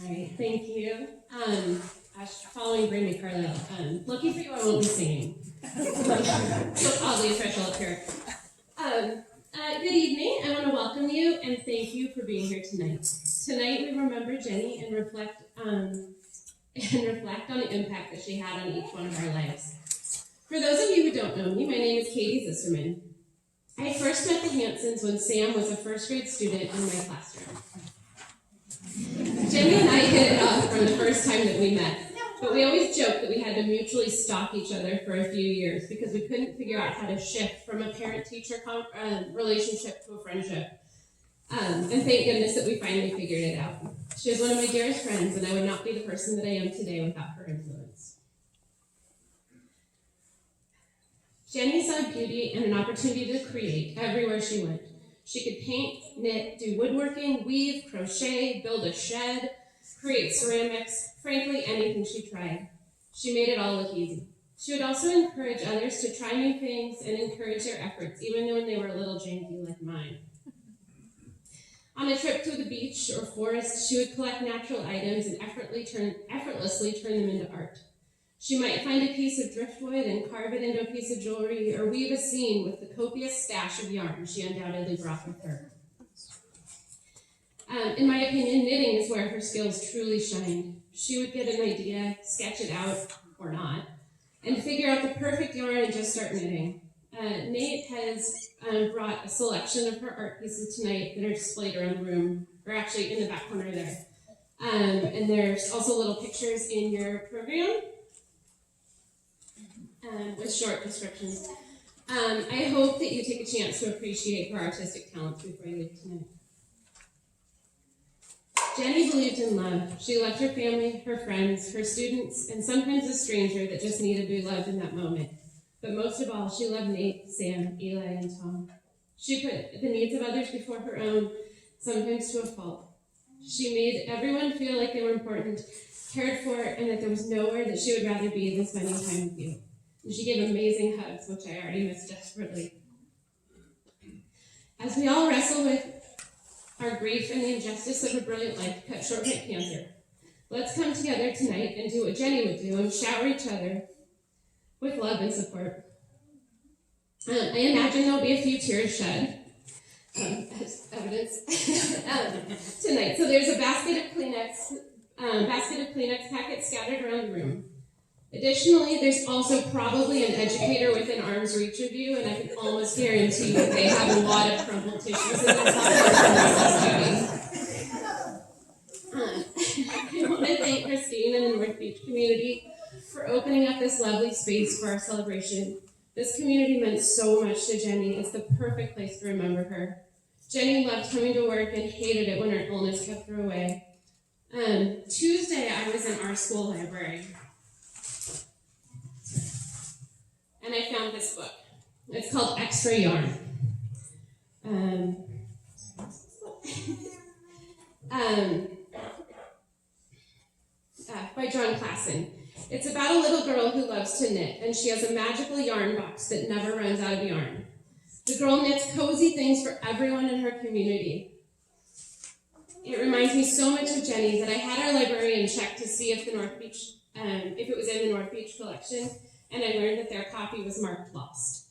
All right, thank you. Following Brandy Carlisle, Lucky for You, I won't be singing. So oddly official up here. Good evening. I want to welcome you and thank you for being here tonight. Tonight we remember Jenny and reflect on the impact that she had on each one of our lives. For those of you who don't know me, my name is Katie Zisserman. I first met the Hansens when Sam was a first grade student in my classroom. Jenny and I hit it off from the first time that we met, but we always joked that we had to mutually stalk each other for a few years because we couldn't figure out how to shift from a parent-teacher relationship to a friendship. And thank goodness that we finally figured it out. She was one of my dearest friends, and I would not be the person that I am today without her influence. Jenny saw beauty and an opportunity to create everywhere she went. She could paint, knit, do woodworking, weave, crochet, build a shed, create ceramics, frankly, anything she tried. She made it all look easy. She would also encourage others to try new things and encourage their efforts, even when they were a little janky like mine. On a trip to the beach or forest, she would collect natural items and effortlessly turn them into art. She might find a piece of driftwood and carve it into a piece of jewelry, or weave a scene with the copious stash of yarn she undoubtedly brought with her. In my opinion, knitting is where her skills truly shined. She would get an idea, sketch it out, or not, and figure out the perfect yarn and just start knitting. Nate has brought a selection of her art pieces tonight that are displayed around the room, or actually in the back corner there. And there's also little pictures in your program with short descriptions. I hope that you take a chance to appreciate her artistic talents before you leave tonight. Jenny believed in love. She loved her family, her friends, her students, and sometimes a stranger that just needed to be loved in that moment. But most of all, she loved Nate, Sam, Eli, and Tom. She put the needs of others before her own, sometimes to a fault. She made everyone feel like they were important, cared for, and that there was nowhere that she would rather be than spending time with you. And she gave amazing hugs, which I already miss desperately. As we all wrestle with our grief and the injustice of a brilliant life cut short by cancer, let's come together tonight and do what Jenny would do and shower each other with love and support. I imagine there'll be a few tears shed, as evidence, tonight. So there's a basket of Kleenex packets scattered around the room. Additionally, there's also probably an educator within arm's reach of you, and I can almost guarantee that they have a lot of crumpled tissues in their pockets. I want to thank Christine and the North Beach community for opening up this lovely space for our celebration. This community meant so much to Jenny. It's the perfect place to remember her. Jenny loved coming to work and hated it when her illness kept her away. Tuesday, I was in our school library, and I found this book. It's called Extra Yarn. By John Klassen. It's about a little girl who loves to knit, and she has a magical yarn box that never runs out of yarn. The girl knits cozy things for everyone in her community. It reminds me so much of Jenny that I had our librarian check to see if if it was in the North Beach collection, and I learned that their copy was marked lost.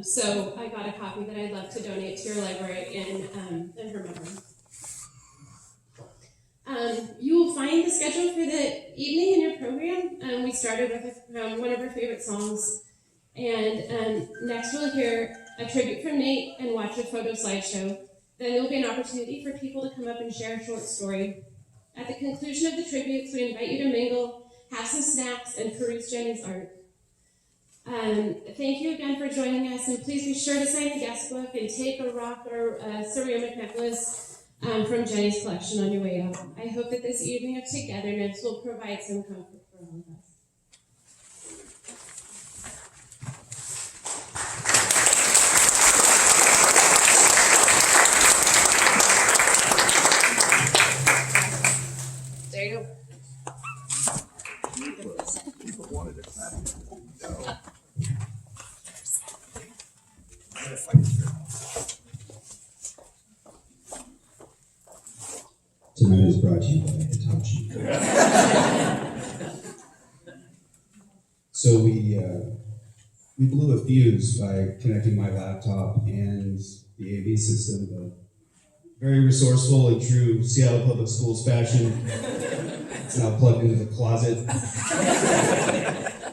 So I got a copy that I'd love to donate to your library in her memory. You will find the schedule for the evening in your program. We started with one of our favorite songs, and next we'll hear a tribute from Nate and watch a photo slideshow. Then there will be an opportunity for people to come up and share a short story. At the conclusion of the tributes, we invite you to mingle, have some snacks, and peruse Jenny's art. Thank you again for joining us, and please be sure to sign the guest book and take a rock or a ceramic necklace from Jenny's collection on your way out. I hope that this evening of togetherness will provide some comfort for all of us. There you go. Tonight is brought to you by touchy. So we blew a fuse by connecting my laptop and the AV system, but very resourceful in true Seattle Public Schools fashion. It's now plugged into the closet.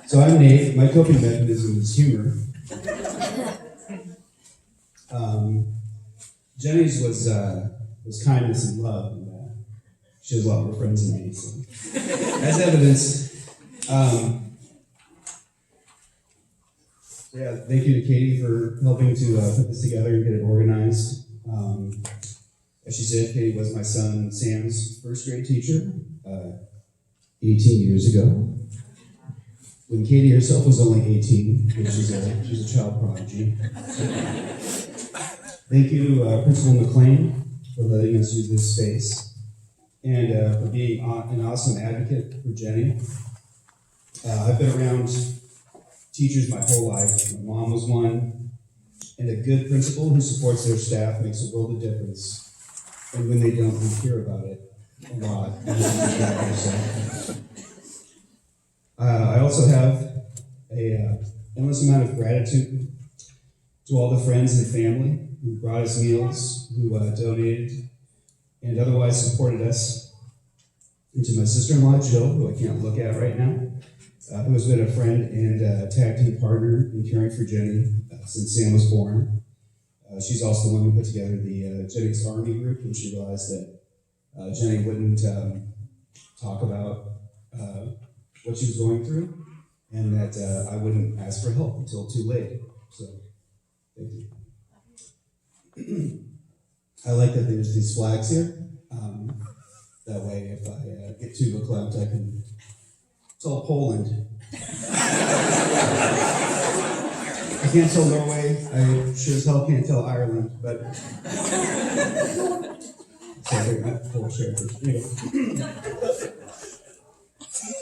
So I'm Nate. My coping mechanism is humor. Jenny's was kindness and love, and she has a lot more friends than me. So. As evidence, thank you to Katie for helping to put this together and get it organized. As she said, Katie was my son Sam's first grade teacher 18 years ago. When Katie herself was only 18, she's a child prodigy. Thank you, Principal McLean, for letting us use this space, and for being an awesome advocate for Jenny. I've been around teachers my whole life. My mom was one, and a good principal who supports their staff makes a world of difference. And when they don't, we hear about it a lot. I also have an endless amount of gratitude to all the friends and family who brought us meals, who donated, and otherwise supported us. And to my sister-in-law, Jill, who I can't look at right now, who has been a friend and tag team partner in caring for Jenny since Sam was born. She's also the one who put together the Jenny's Army group when she realized that Jenny wouldn't talk about what she was going through, and that I wouldn't ask for help until too late. So, thank you. I like that there's these flags here. That way, if I get too verklempt, I can tell Poland. I can't tell Norway. I sure as hell can't tell Ireland, but sorry, not Polish heritage. Anyway.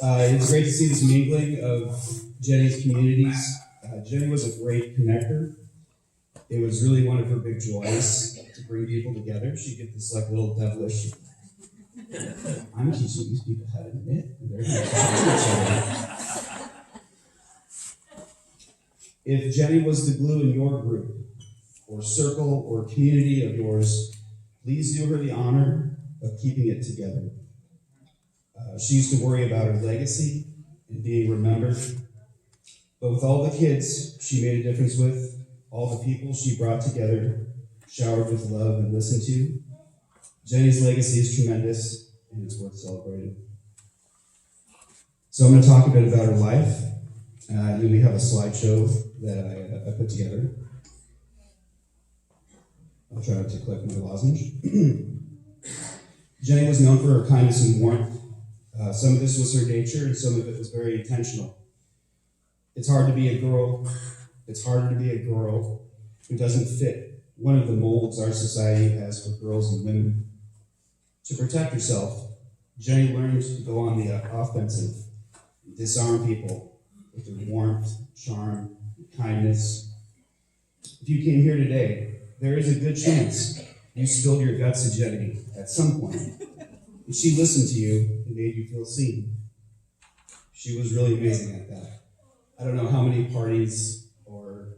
It's great to see this mingling of Jenny's communities. Jenny was a great connector. It was really one of her big joys to bring people together. She'd get this like little devilish, I'm teaching these people how to knit, and they're going to talk to each other. If Jenny was the glue in your group, or circle, or community of yours, please do her the honor of keeping it together. She used to worry about her legacy and being remembered, but with all the kids she made a difference with, all the people she brought together, showered with love and listened to, Jenny's legacy is tremendous, and it's worth celebrating. So I'm going to talk a bit about her life. And then we have a slideshow that I put together. I'll try not to collect my lozenge. Jenny was known for her kindness and warmth. Some of this was her nature, and some of it was very intentional. It's hard to be a girl. It's harder to be a girl who doesn't fit one of the molds our society has for girls and women. To protect herself, Jenny learned to go on the offensive, disarm people with her warmth, charm, kindness. If you came here today, there is a good chance you spilled your guts to Jenny at some point. And she listened to you and made you feel seen. She was really amazing at that. I don't know how many parties or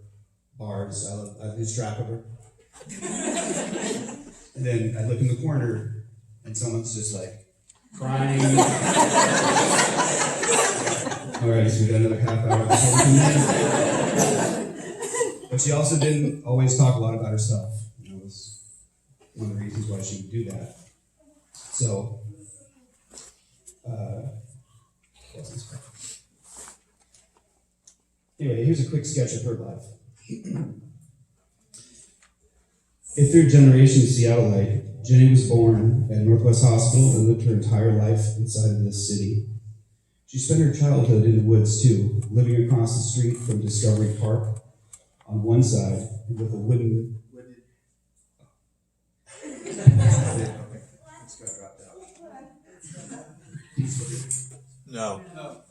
bars I lose track of her. And then I look in the corner and someone's just like crying. All right, so we got another half hour before we can end. But she also didn't always talk a lot about herself. That was one of the reasons why she would do that. So, anyway, here's a quick sketch of her life. A third-generation Seattleite, Jenny was born at Northwest Hospital and lived her entire life inside of this city. She spent her childhood in the woods too, living across the street from Discovery Park on one side and with a wooden. No. No,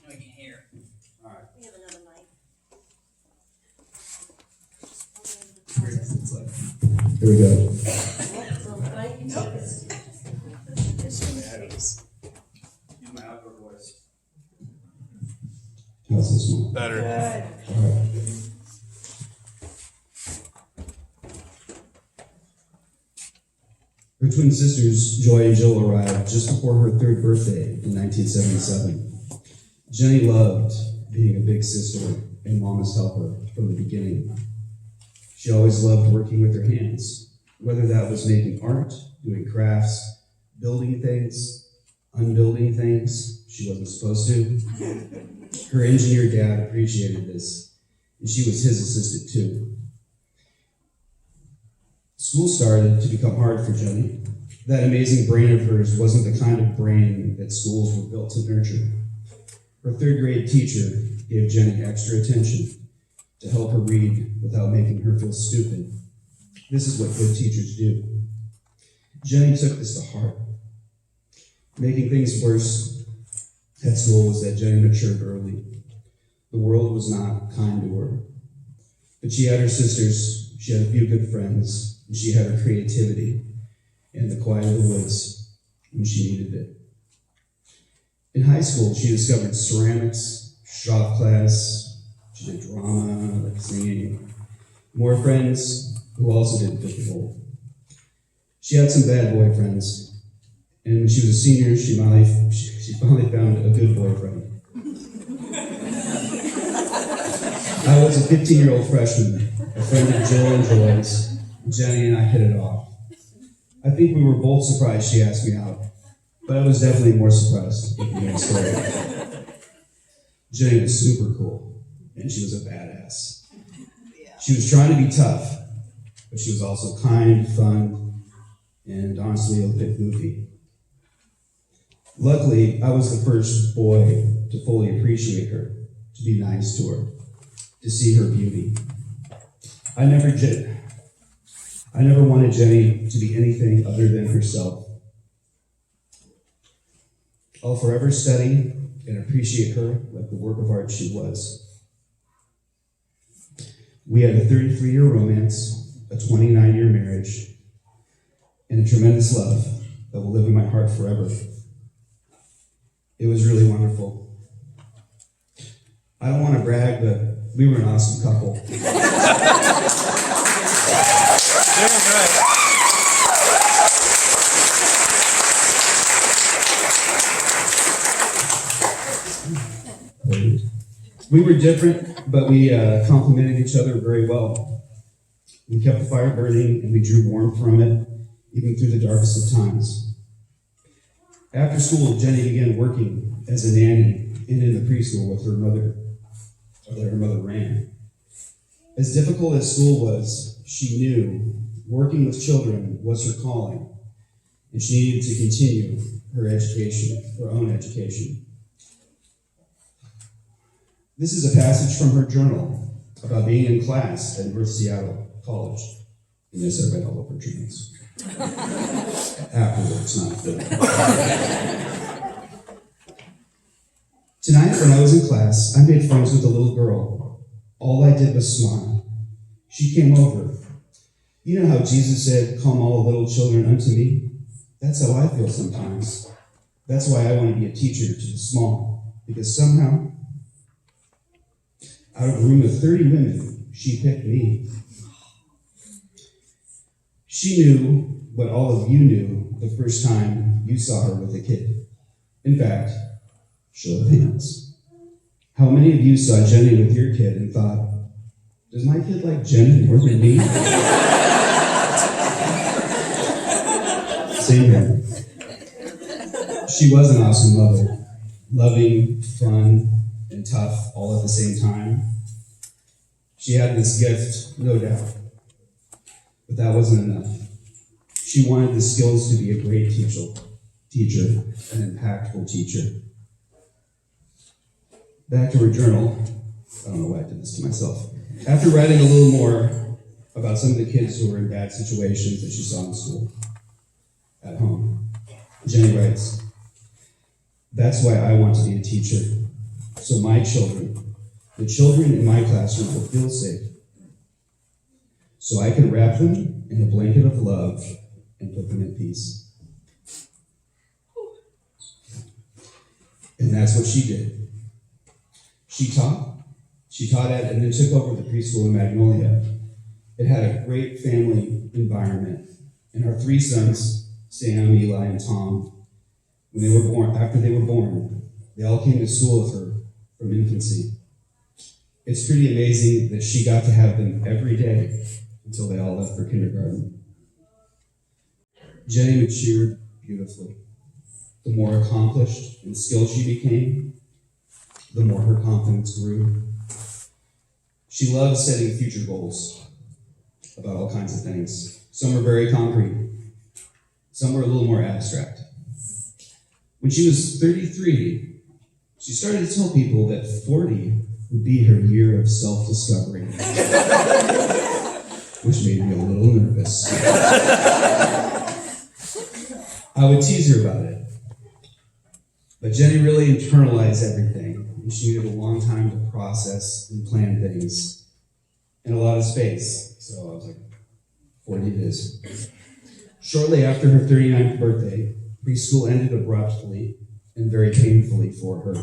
I can hear. All right. We have another mic. Here we go. So, mic, you take this. Better. Her twin sisters, Joy and Jill, arrived just before her third birthday in 1977. Jenny loved being a big sister and mama's helper from the beginning. She always loved working with her hands, whether that was making art, doing crafts, building things, unbuilding things she wasn't supposed to. Her engineer dad appreciated this, and she was his assistant too. School started to become hard for Jenny. That amazing brain of hers wasn't the kind of brain that schools were built to nurture. Her third grade teacher gave Jenny extra attention to help her read without making her feel stupid. This is what good teachers do. Jenny took this to heart. Making things worse at school was that Jenny matured early. The world was not kind to her. But she had her sisters, she had a few good friends, and she had her creativity and the quiet of the woods when she needed it. In high school, she discovered ceramics, shop class, she did drama, like singing. More friends who also didn't fit the mold. She had some bad boyfriends, and when she was a senior, she finally found a good boyfriend. I was a 15-year-old freshman, a friend of Jill and Joy's. Jenny and I hit it off. I think we were both surprised she asked me out, but I was definitely more surprised with the main story. Jenny was super cool, and she was a badass. She was trying to be tough, but she was also kind, fun, and honestly a bit goofy. Luckily, I was the first boy to fully appreciate her, to be nice to her, to see her beauty. I never wanted Jenny to be anything other than herself. I'll forever study and appreciate her like the work of art she was. We had a 33-year romance, a 29-year marriage, and a tremendous love that will live in my heart forever. It was really wonderful. I don't want to brag, but we were an awesome couple. We were different, but we complemented each other very well. We kept the fire burning, and we drew warmth from it, even through the darkest of times. After school, Jenny began working as a nanny and in the preschool with her mother, that her mother ran. As difficult as school was, she knew working with children was her calling, and she needed to continue her education, her own education. This is a passage from her journal about being in class at North Seattle College. And yes, I read all of her journals. Afterwards, not before. Tonight, when I was in class, I made friends with a little girl. All I did was smile. She came over. You know how Jesus said, "Come all little children unto me"? That's how I feel sometimes. That's why I want to be a teacher to the small, because somehow, out of a room of 30 women, she picked me. She knew what all of you knew the first time you saw her with a kid. In fact, show of hands. How many of you saw Jenny with your kid and thought, does my kid like Jenny more than me? Same here. She was an awesome mother, loving, fun, and tough all at the same time. She had this gift, no doubt, but that wasn't enough. She wanted the skills to be a great teacher, an impactful teacher. Back to her journal. I don't know why I did this to myself. After writing a little more about some of the kids who were in bad situations that she saw in school, at home, Jenny writes, "That's why I want to be a teacher, so my children, the children in my classroom will feel safe, so I can wrap them in a blanket of love and put them in peace." And that's what she did. She taught, She taught at and then took over the preschool in Magnolia. It had a great family environment, and our three sons, Sam, Eli, and Tom, after they were born, they all came to school with her from infancy. It's pretty amazing that she got to have them every day until they all left for kindergarten. Jenny matured beautifully. The more accomplished and skilled she became, the more her confidence grew. She loved setting future goals about all kinds of things. Some were very concrete. Some were a little more abstract. When she was 33, she started to tell people that 40 would be her year of self-discovery, which made me a little nervous. I would tease her about it. But Jenny really internalized everything, and she needed a long time to process and plan things, and a lot of space. So I was like, 40 it is. Shortly after her 39th birthday, preschool ended abruptly and very painfully for her.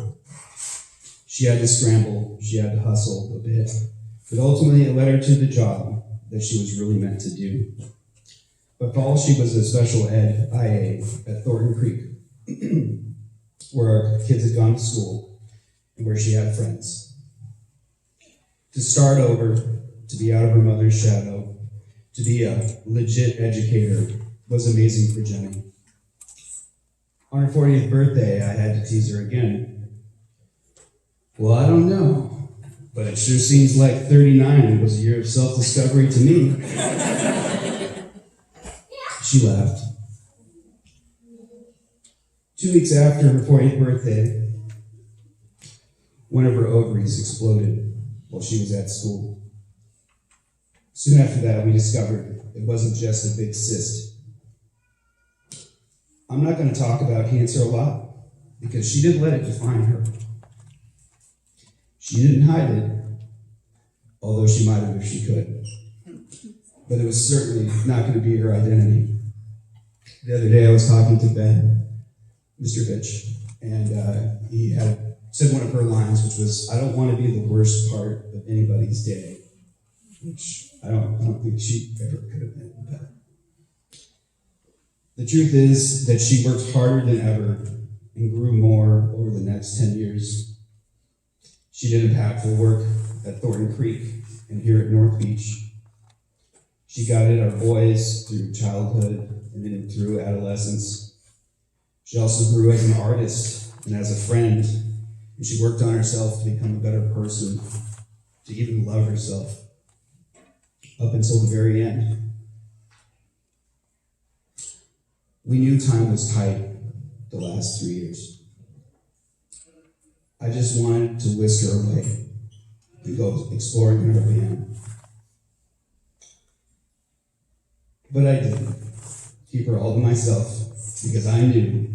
She had to scramble, she had to hustle a bit, but ultimately it led her to the job that she was really meant to do. But fall, she was a special ed IA at Thornton Creek, where our kids had gone to school and where she had friends. To start over, to be out of her mother's shadow, to be a legit educator was amazing for Jenny. On her 40th birthday, I had to tease her again. Well, I don't know, but it sure seems like 39 was a year of self-discovery to me. She laughed. 2 weeks after her 40th birthday, one of her ovaries exploded while she was at school. Soon after that, we discovered it wasn't just a big cyst. I'm not going to talk about cancer a lot because she didn't let it define her. She didn't hide it, although she might have if she could. But it was certainly not going to be her identity. The other day I was talking to Ben, Mr. Fitch, and he had said one of her lines, which was, "I don't want to be the worst part of anybody's day," which I don't think she ever could have been better. The truth is that she worked harder than ever and grew more over the next 10 years. She did impactful work at Thornton Creek and here at North Beach. She guided our boys through childhood and then through adolescence. She also grew as an artist and as a friend, and she worked on herself to become a better person, to even love herself, up until the very end. We knew time was tight the last 3 years. I just wanted to whisk her away and go exploring in her van. But I didn't. Keep her all to myself because I knew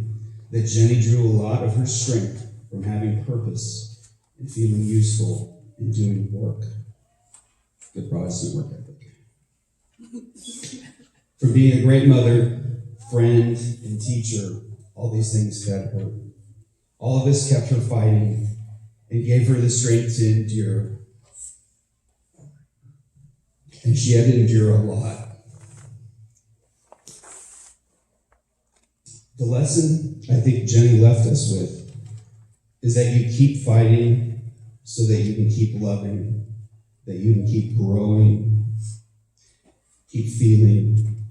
that Jenny drew a lot of her strength from having purpose and feeling useful and doing work. Good Protestant work ethic. From being a great mother, friend, and teacher, all these things fed her. All of this kept her fighting and gave her the strength to endure. And she had to endure a lot. The lesson I think Jenny left us with is that you keep fighting so that you can keep loving, that you can keep growing, keep feeling,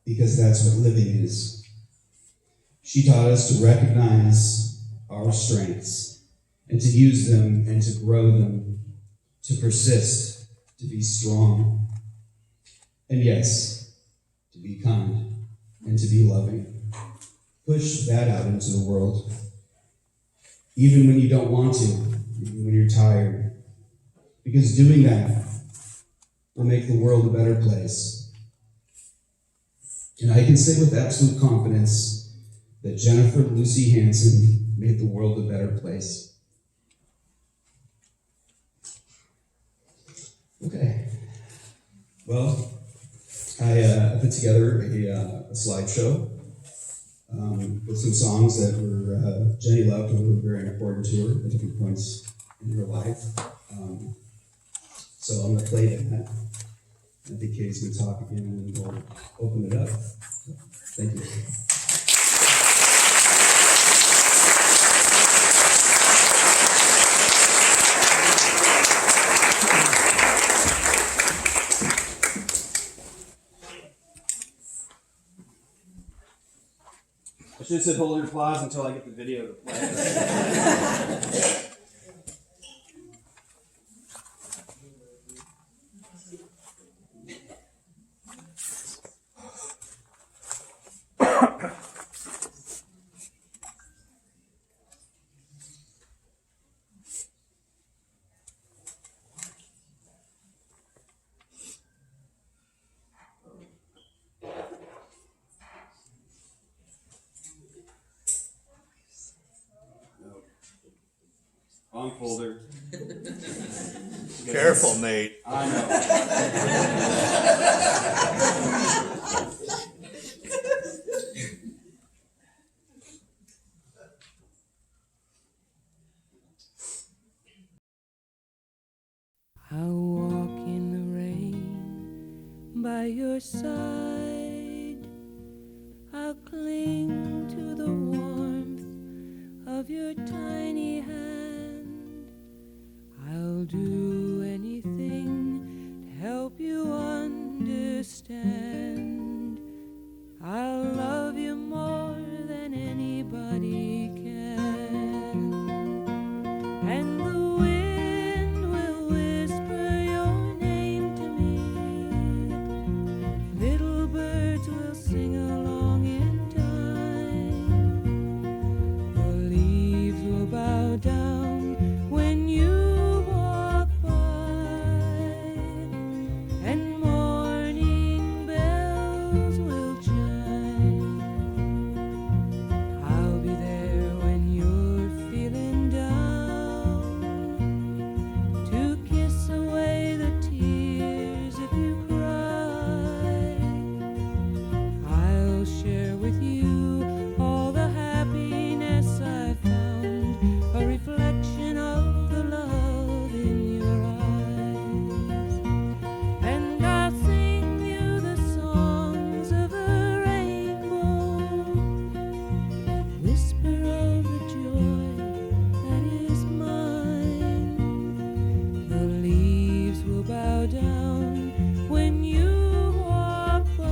because that's what living is. She taught us to recognize our strengths and to use them and to grow them, to persist, to be strong, and yes, to be kind and to be loving. Push that out into the world, even when you don't want to, even when you're tired, because doing that will make the world a better place. And I can say with absolute confidence that Jennifer Lucy Hansen made the world a better place. Okay. Well, I put together a slideshow with some songs that were Jenny loved and were very important to her at different points in her life. So I'm going to play that. I think Katie's going to talk again, and then we'll open it up. Thank you. I should have said hold your applause until I get the video to play. Wrong folder. Careful, Nate. I know. I'll walk in the rain by your side. I'll cling to the warmth of your tiny hand. I'll do anything to help you understand. I'll love you more than anybody can. And the wind will whisper your name to me. Little birds will sing along in time. The leaves will bow down when you walk by, and morning bells will chime. I'll be there when you're feeling down, to kiss away the tears if you cry. I'll share with you all the happiness I found, a reflection of the love in your eyes. And I'll sing you the songs of a rainbow, whisper of the joy that is mine. The leaves will bow down when you walk by,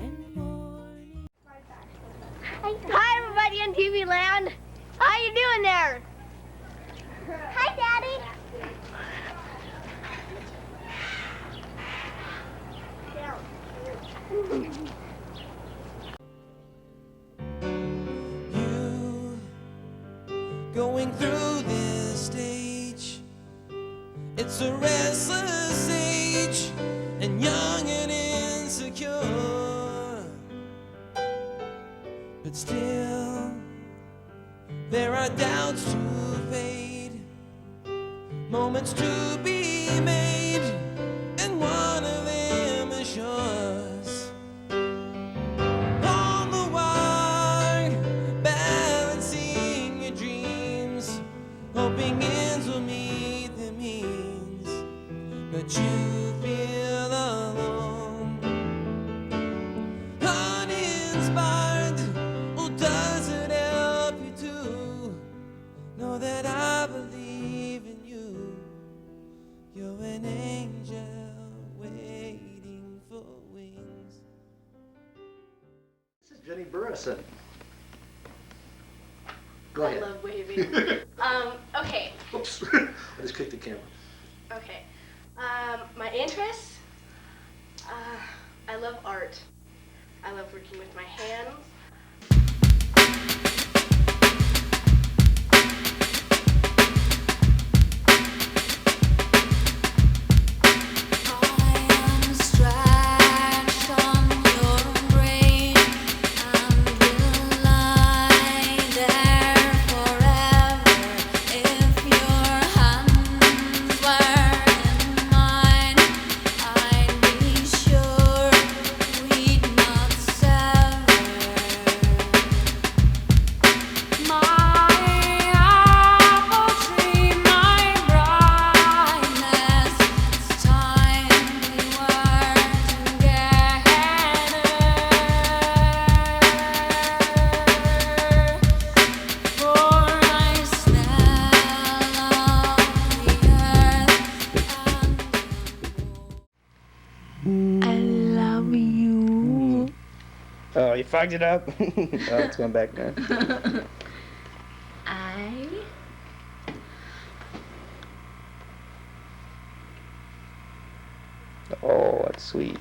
and morning. Hi, everybody in TV land. How you doing there? Hi, Daddy. You going through this stage, it's a restless age, and young and insecure, but still there are doubts to fade, moments to be made, and one of them is yours. On the wire, balancing your dreams, hoping ends will meet the means, but you feel alone, uninspired. Oh, does it help you to know that I believe in you? You're an angel waiting for wings. This is Jenny Burrison. Go I ahead. love waving. Okay. Oops, I just clicked the camera. Okay. My interests? I love art. I love working with my hands. I'd be sure we'd not sever. Oh, you fucked it up? Oh, it's going back now. Oh, that's sweet.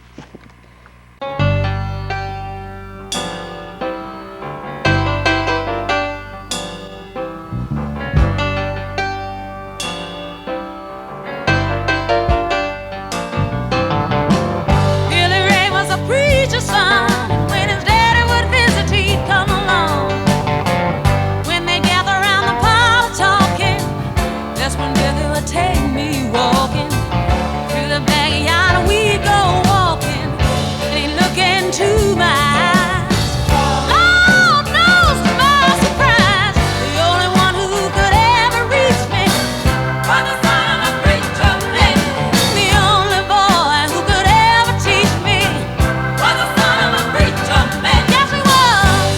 Billy Ray was a preacher's son. When his daddy would visit, he'd come along. When they gather around the parlor talking, that's when Billy would take me walking through the backyard, and we'd go walking, and he'd look into my eyes. Lord knows to my surprise, the only one who could ever reach me was the son of a preacher man. The only boy who could ever teach me was the son of a preacher man. Yes, he was.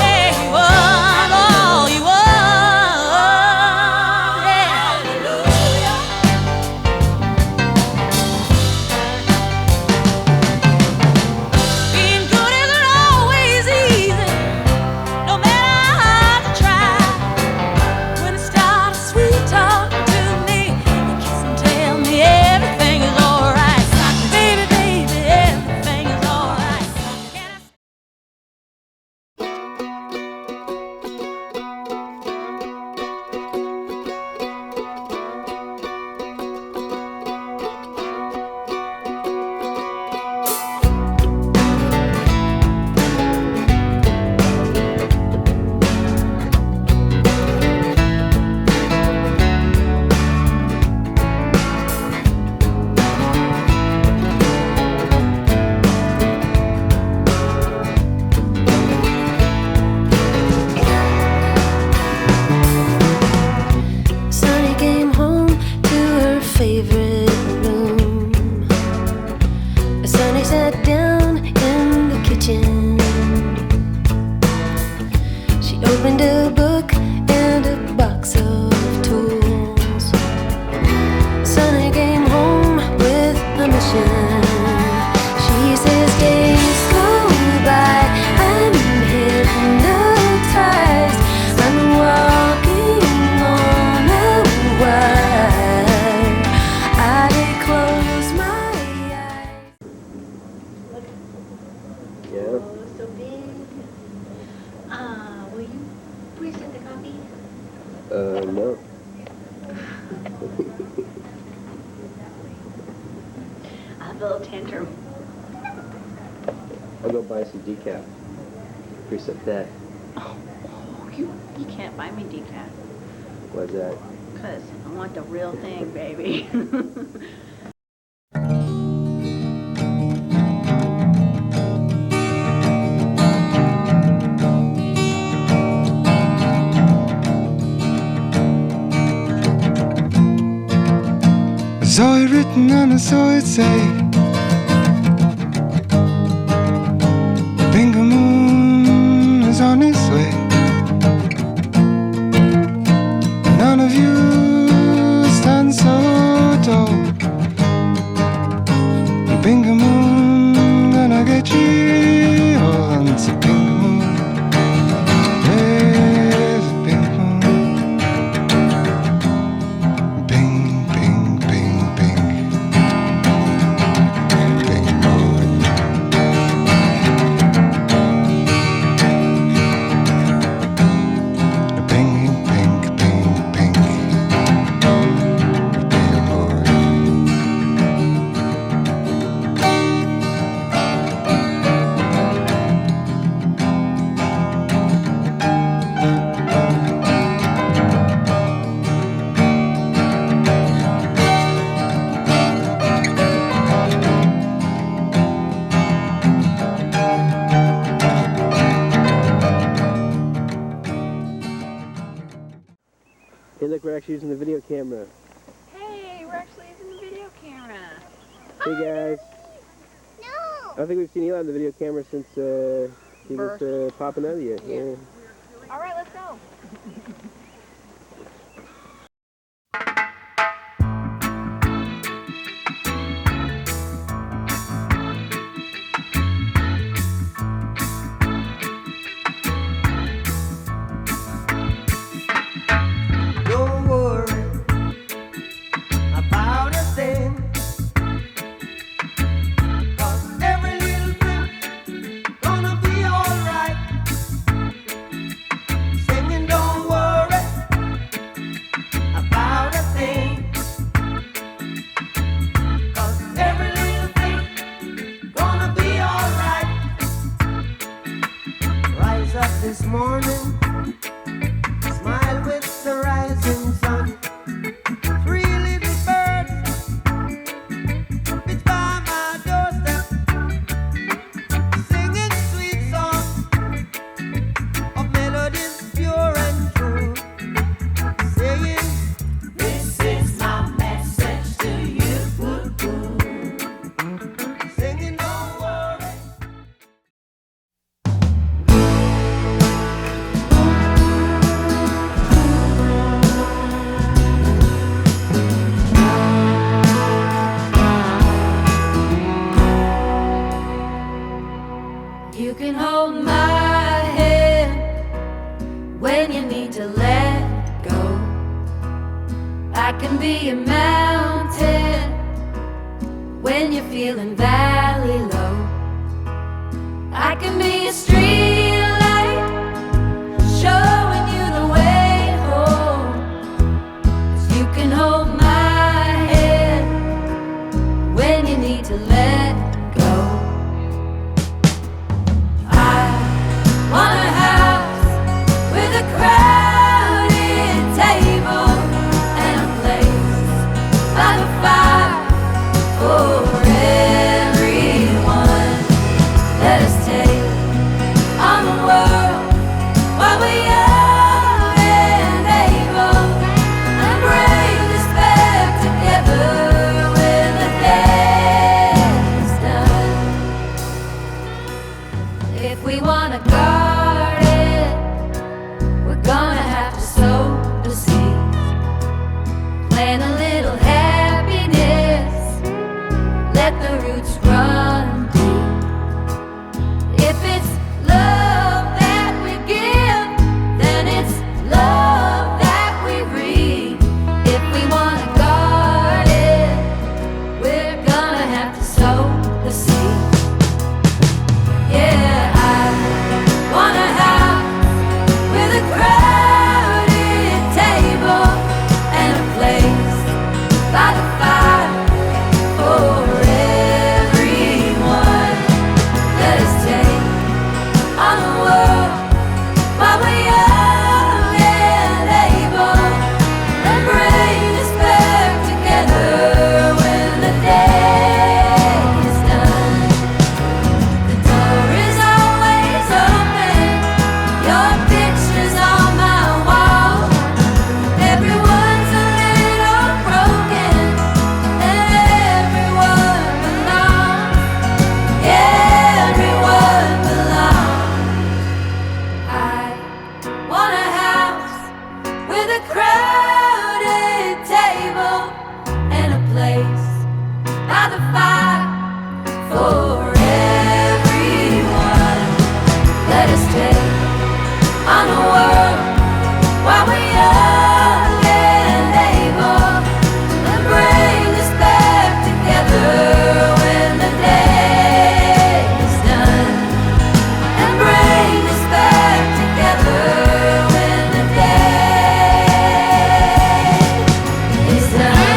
Yeah, he was. Oh, he was. Yeah. Hallelujah. Being good isn't always easy, no matter how hard you try. When it starts sweet talking to me, you kiss and tell me everything is alright. Baby, baby, everything is alright. Sonny came home to her favorite room. Sonny sat down in the kitchen. She opened a book and a box of tools. Sonny came home with a mission. She says days go by, I'm hypnotized. I'm walking on a wire. I close my eyes. Yeah. So big. Will you please get the coffee? No. I have a little tantrum. I'll go buy some decaf. Precept that. Oh, you can't buy me decaf. Why's that? Because I want the real thing, baby. I saw it written and I saw it say, Bingo Moon is on his way. None of you stand so tall. Bingo Moon gonna get you all once a Bingo Moon. There's a Bingo Moon. Bing, bing, bing, bing. Bingo Moon. Bing, bing, bing, bing. Bingo Moon. Hey, look, we're actually using the video camera. Hey, we're actually using the video camera. Hey, guys. No! I don't think we've seen Eli on the video camera since he was popping out of you. Yeah. All right, let's go. morning, smile with the rising sun. Three little birds pitch by my doorstep, singing sweet songs of melodies pure and true, saying, "This is my message to you." Singing, "Don't worry." You can hold my hand when you need to let go. I can be a mountain when you're feeling valley low. I can be a street light showing you the way home. 'Cause you can hold my hand when you need to let go. I want a house with a crowded table and a place by the fire for everyone. Let us take on the world while we're young and able, and bring this back together when the day is done. If we wanna guard it, we're gonna have to sow the seeds, plant a little happiness, let the roots run deep. If it's love that we give, then it's love that we reap. If we wanna guard it, we're gonna have to sow the seed. Yeah, I want a house with a crowded table and a place by the fire for everyone. Let us take on the world while we're young and able, and bring us back together when the day is done. The door is always open, your picture's on my wall. Everyone's a little broken, and everyone belongs. Everyone belongs. I want a house with a crowded table and a place by the fire for everyone. Let us take on the world while we're young and able, and bring us back together when the day is done. And bring us back together when the day is done.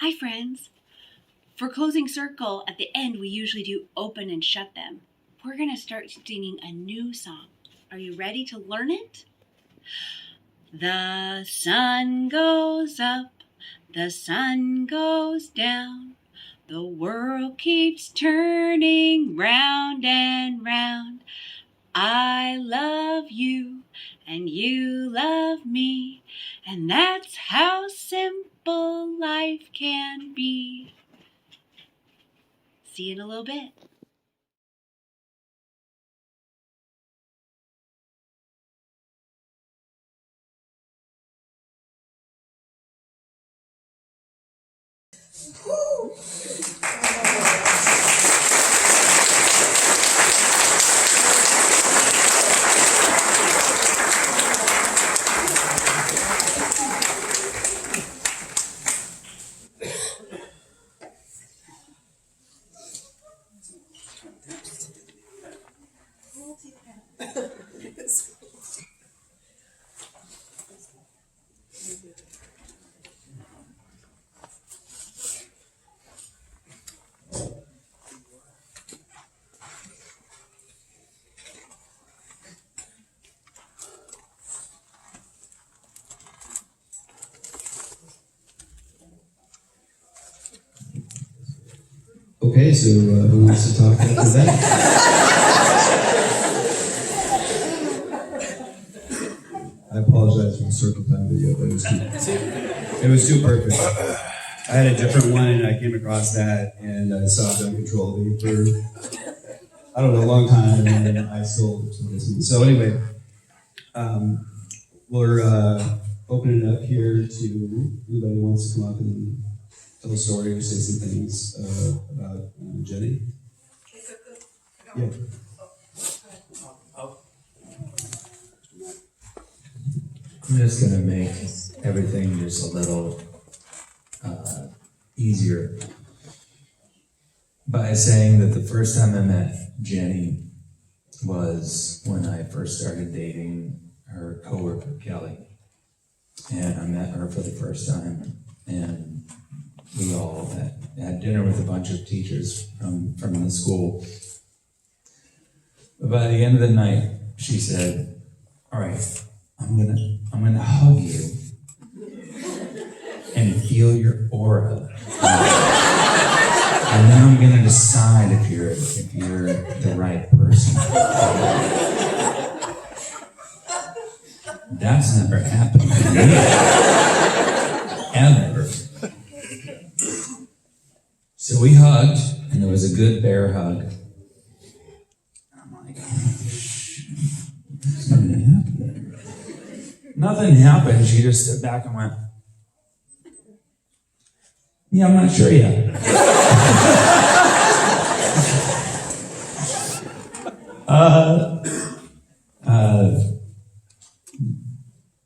Hi, friends. For Closing Circle, at the end, we usually do open and shut them. We're going to start singing a new song. Are you ready to learn it? The sun goes up, the sun goes down. The world keeps turning round and round. I love you and you love me, and that's how simple life can be. See you in a little bit. Okay, so who wants to talk after that? I apologize for the circle time video, but it was too perfect. I had a different one, and I came across that, and I saw it uncontrollably for, I don't know, a long time, and then I sold it to this one. So anyway, we're opening it up here to anybody who wants to come up and tell a story or say some things about Jenny. Yeah. I'm just going to make everything just a little easier by saying that the first time I met Jenny was when I first started dating her coworker, Kelly. And I met her for the first time, and we all had dinner with a bunch of teachers from the school. But by the end of the night, she said, "All right, I'm gonna hug you and feel your aura, and then I'm gonna decide if you're the right person." That's never happened to me, ever. So we hugged, and it was a good bear hug. I'm like, what's gonna happen? Nothing happened. She just stood back and went, "Yeah, I'm not sure yet."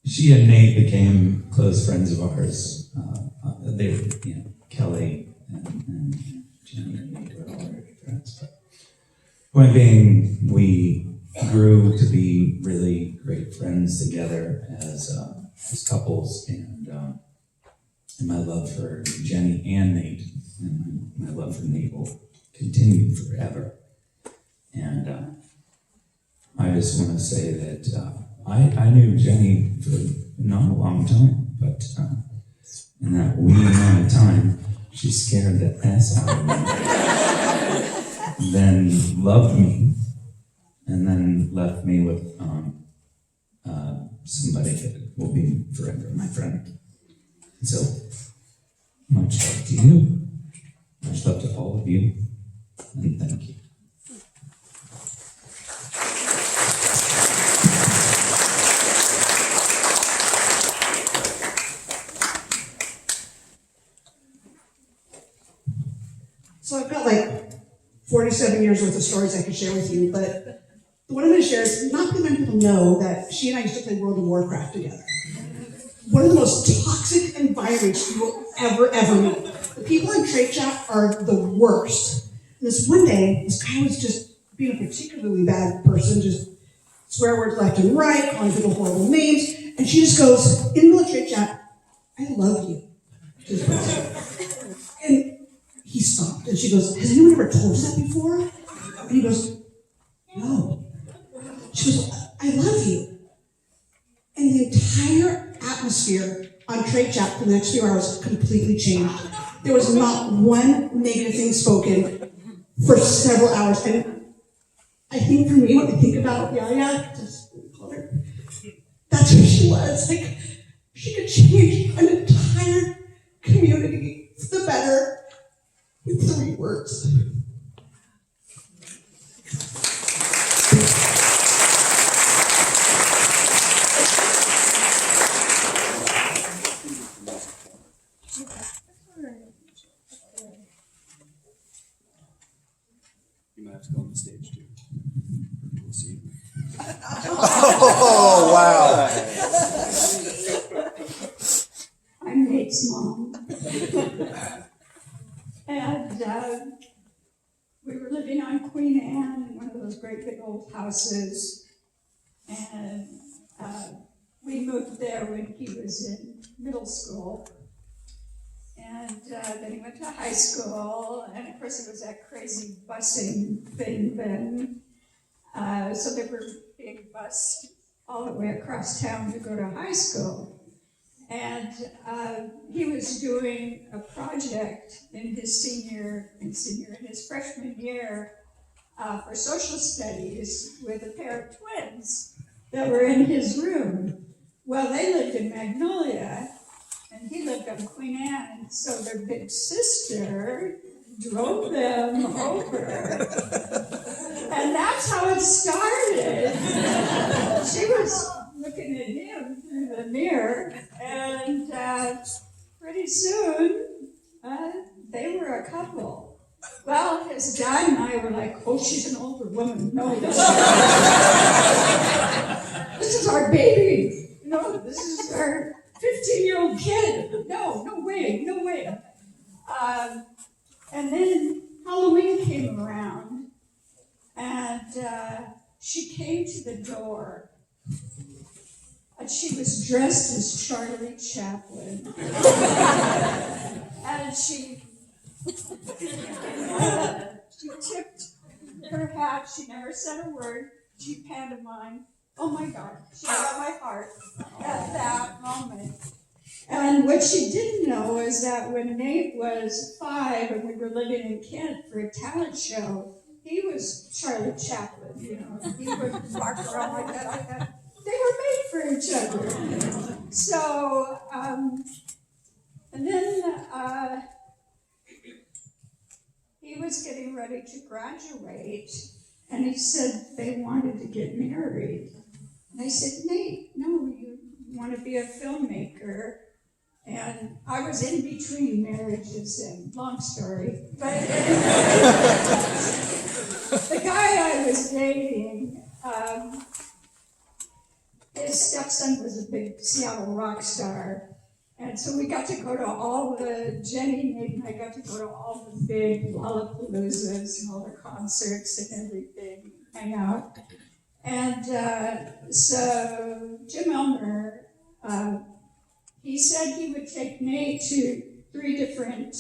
She and Nate became close friends of ours. They were, Kelly and Jenny and Nate were all very good friends. But point being, we grew to be really great friends together as couples, and my love for Jenny and Nate, and my love for Nate will continue forever. And I just want to say that I knew Jenny for not a long time, but in that wee amount of time, she scared the ass out of me. Then loved me, and then left me with somebody that will be forever my friend. So, much love to you, much love to all of you, and thank you. So I've got like 47 years worth of stories I could share with you, but the one I'm going to share is not many people know that she and I used to play World of Warcraft together. One of the most toxic environments you will ever meet. The people in trade chat are the worst. And this one day, this guy was just being a particularly bad person, just swear words left and right, calling people horrible names, and she just goes, in the trade chat, "I love you." And he stopped, and she goes, "Has anyone ever told you that before?" And he goes, "No." She goes, "I love you." And the entire atmosphere on trade chat for the next few hours completely changed. There was not one negative thing spoken for several hours. And I think for me, when I think about Yaya, just call her, that's who she was. Like, she could change an entire community for the better with 3 words. You might have to go on the stage too. We'll see. Oh, wow. I'm Nate's mom. And we were living on Queen Anne in one of those great big old houses. And we moved there when he was in middle school. And then he went to high school. And of course, it was that crazy busing thing then. So they were being bused all the way across town to go to high school. And he was doing a project in his freshman year for social studies with a pair of twins that were in his room. Well, they lived in Magnolia, and he lived on Queen Anne, so their big sister drove them over. And that's how it started. She was looking at him through the mirror, and pretty soon they were a couple. Well, his dad and I were like, oh, she's an older woman. No, this is our baby. No, this is our 15-year-old kid. No way. And then Halloween came around, and she came to the door, and she was dressed as Charlie Chaplin. And she tipped her hat. She never said a word. She pantomimed. Oh my God, she got my heart at that moment. And what she didn't know is that when Nate was 5 and we were living in Kent for a talent show, he was Charlie Chaplin, you know. He would walk around like that. They were made for each other. So, and then he was getting ready to graduate, and he said they wanted to get married. And I said, Nate, no, you want to be a filmmaker. And I was in between marriages, and long story. But the guy I was dating, his stepson was a big Seattle rock star. And so we got to go to all Jenny, Nate, and I got to go to all the big Lollapaloozas and all the concerts and everything, hang out. And so Jim Elmer, he said he would take Nate to 3 different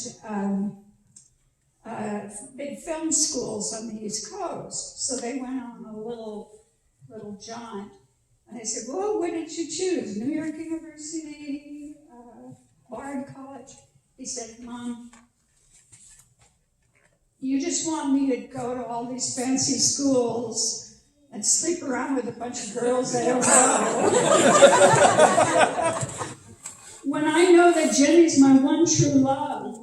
big film schools on the East Coast. So they went on a little jaunt. And I said, well, what did you choose? New York University, Bard College? He said, Mom, you just want me to go to all these fancy schools and sleep around with a bunch of girls I don't know. When I know that Jenny's my one true love,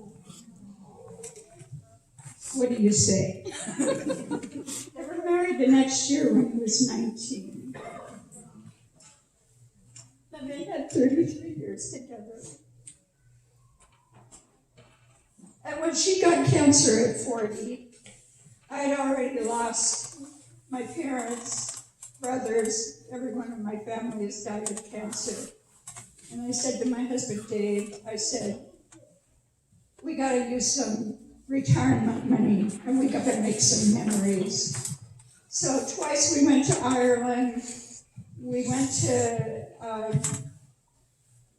what do you say? They were married the next year when he was 19. And they had 33 years together. And when she got cancer at 40, I had already lost my parents, brothers, everyone in my family has died of cancer. And I said to my husband, Dave, I said, we got to use some retirement money and we got to make some memories. So twice we went to Ireland. We went to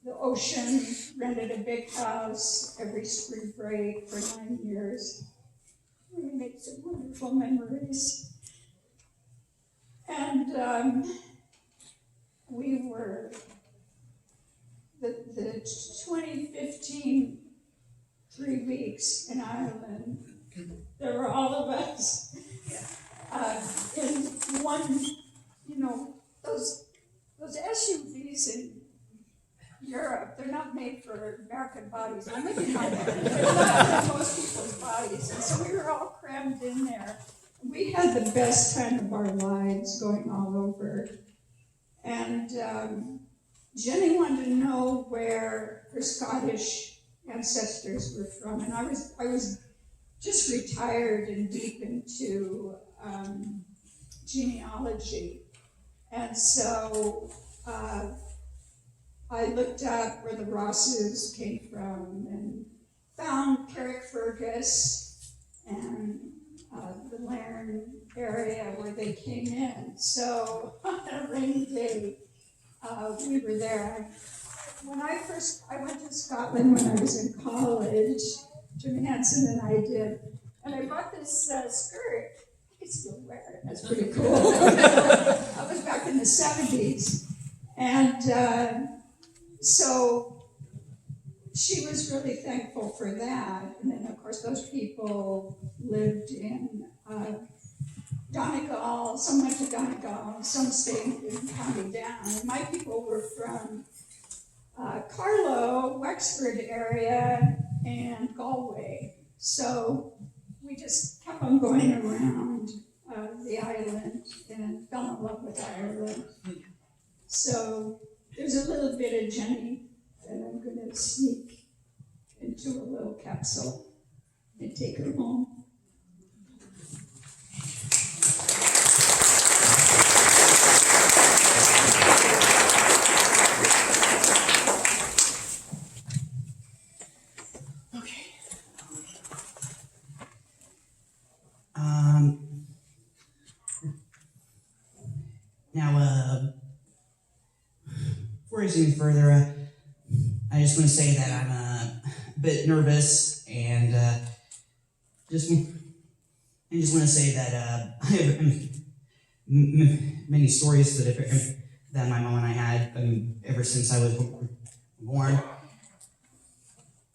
the ocean, rented a big house every spring break for 9 years. We made some wonderful memories. And we were, the 2015 3 weeks in Ireland, there were all of us in one, you know, those SUVs in Europe, they're not made for American bodies. Well, maybe not. They're not for most people's bodies. And so we were all crammed in there. We had the best time of our lives going all over. And Jenny wanted to know where her Scottish ancestors were from. And I was just retired and deep into genealogy. And so I looked up where the Rosses came from and found Carrickfergus and the Lairn area where they came in. So on a rainy day, we were there. I went to Scotland when I was in college. Jim Hansen and I did. And I bought this skirt. I could still wear it. That's pretty cool. I was back in the 70s. And so she was really thankful for that. And then, of course, those people lived in Donegal, some went to Donegal, and some stayed in County Down. And my people were from Carlow, Wexford area, and Galway. So we just kept on going around the island and fell in love with Ireland. So there's a little bit of Jenny that I'm going to sneak into a little capsule and take her home. Now, before I zoom further, I just want to say that I'm a bit nervous and just want to say that I have many stories that my mom and I had ever since I was born.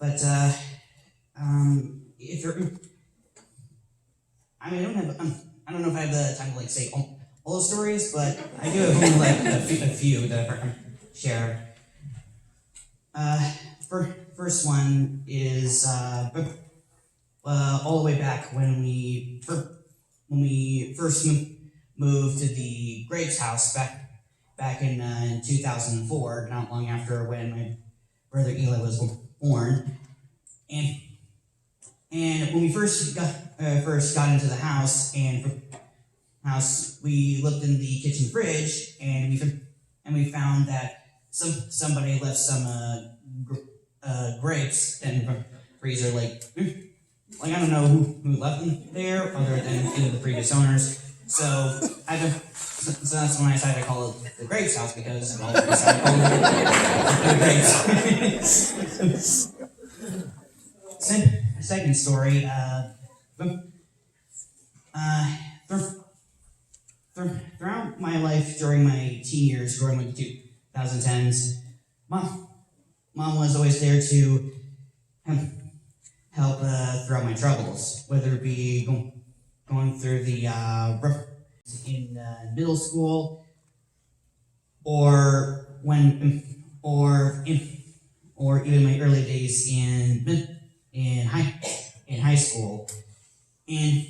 But if you're, I mean, I don't know if I have the time to say all the stories, but I do have only a few that I've shared. First one is all the way back when we first moved to the Graves house back in 2004, not long after when my brother Eli was born, and when we first got into the house we looked in the kitchen fridge and we found that somebody left some grapes in the freezer. Like I don't know who left them there other than the previous owners. So that's when I decided to call it the Grapes house because well, I decided to call it the Grapes. Second story. Throughout my life during my teen years, growing up in the 2010s, mom was always there to help throughout my troubles, whether it be going through the in middle school, or even my early days in high school, and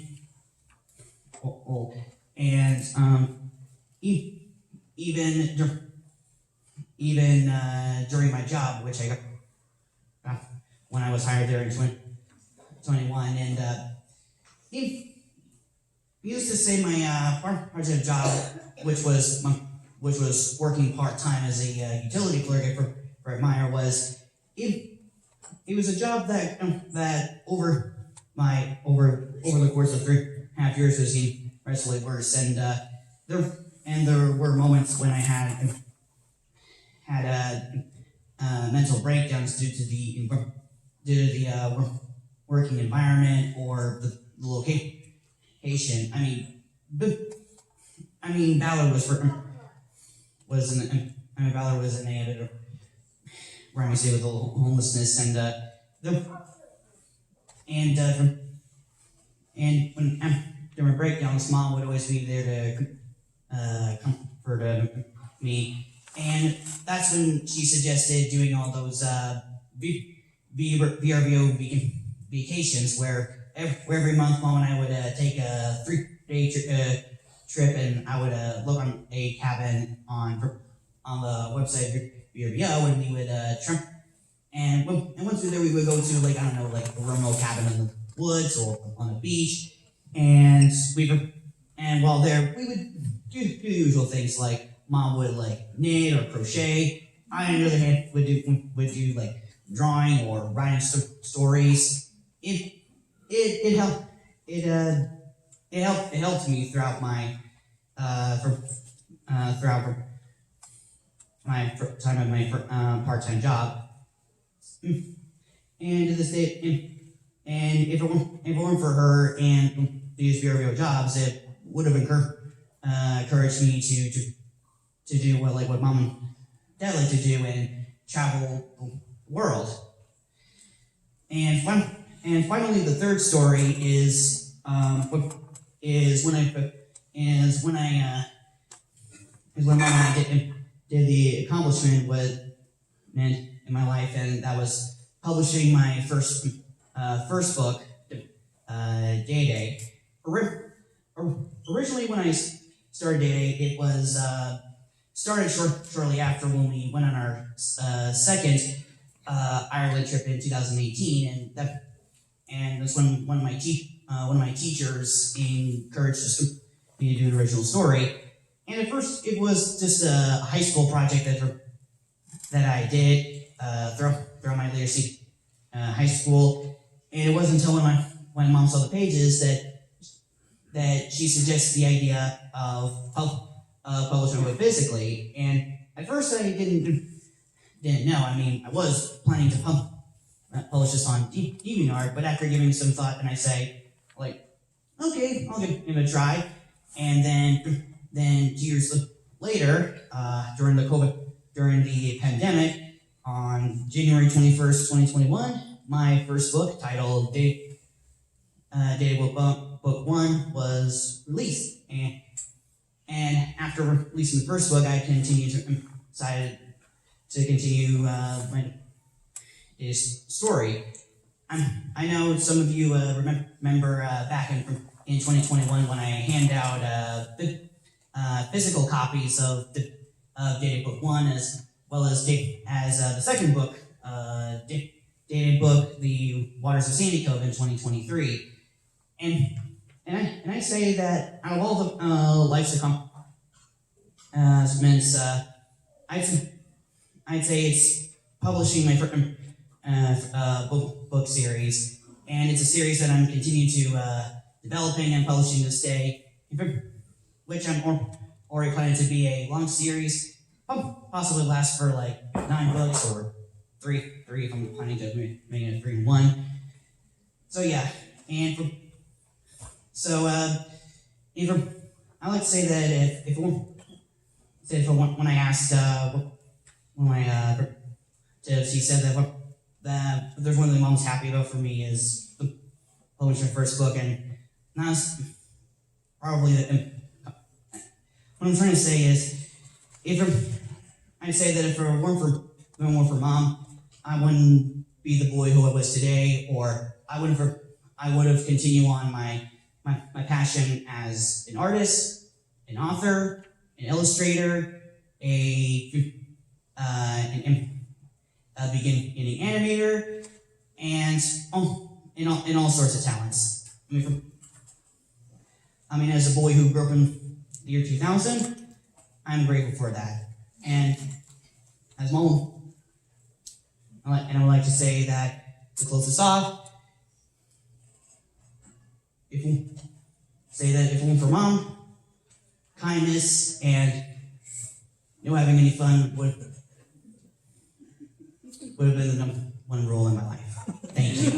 even during my job, which I got when I was hired there in 2021, and he used to say my part-time job, which was working part-time as a utility clerk for Meyer, was it was a job that over the course of 3.5 years was progressively worse, and there were moments when I had mental breakdowns due to the working environment or the location. Ballard was an editor where I stayed with the homelessness and when after my breakdowns, Mom would always be there to comfort me, and that's when she suggested doing all those VRBO vacations where every month Mom and I would take a 3-day trip, and I would look on a cabin on the website VRBO, and we would trim. And once we were there, we would go to a remote cabin in the woods or on the beach, and while there we would do the usual things like Mom would knit or crochet. I on the other hand would do drawing or writing stories. It helped me throughout my time at my part-time job. And to this day, and if it weren't for her and these VRBO jobs, it would have encouraged me to do what Mom and Dad like to do and travel the world. and finally, the third story is when I did the accomplishment in my life, and that was publishing my first book, Day Day. Originally, when I started Day Day, it was started shortly after when we went on our second Ireland trip in 2018, and that's when one of my teachers encouraged me to do an original story. And at first, it was just a high school project that I did throughout my literacy high school. And it wasn't until when Mom saw the pages that she suggested the idea of publishing it physically. And at first, I didn't know. I mean, I was planning to publish this on DeviantArt, but after giving some thought, and I say, like, okay, I'll give him a try. And then 2 years later, during the pandemic, on January 21st, 2021, my first book, titled Day Book 1, was released. And after releasing the first book, I decided to continue my story. I know some of you remember back in 2021 when I hand out physical copies of Day Book 1 as well as the second book, Day Book, The Waters of Sandy Cove in 2023. And I say that out of all the life's accomplishments, I'd say it's publishing my book series, and it's a series that I'm continuing to developing and publishing this day, which I'm already planning to be a long series, possibly last for like 9 books or three if I'm planning to make it 3 in 1. So yeah, I like to say that when I asked she said that there's one thing Mom's happy about for me is publishing my first book, and that's probably what I'm trying to say is I'd say that if it weren't for Mom, I wouldn't be the boy who I was today, or I would have continued on my passion as an artist, an author, an illustrator, an beginning animator, and in all sorts of talents. I mean, as a boy who grew up in the year 2000, I'm grateful for that. And as Mom, I would like to say that to close this off, if it weren't for Mom, kindness and having any fun would have been the number one rule in my life. Thank you.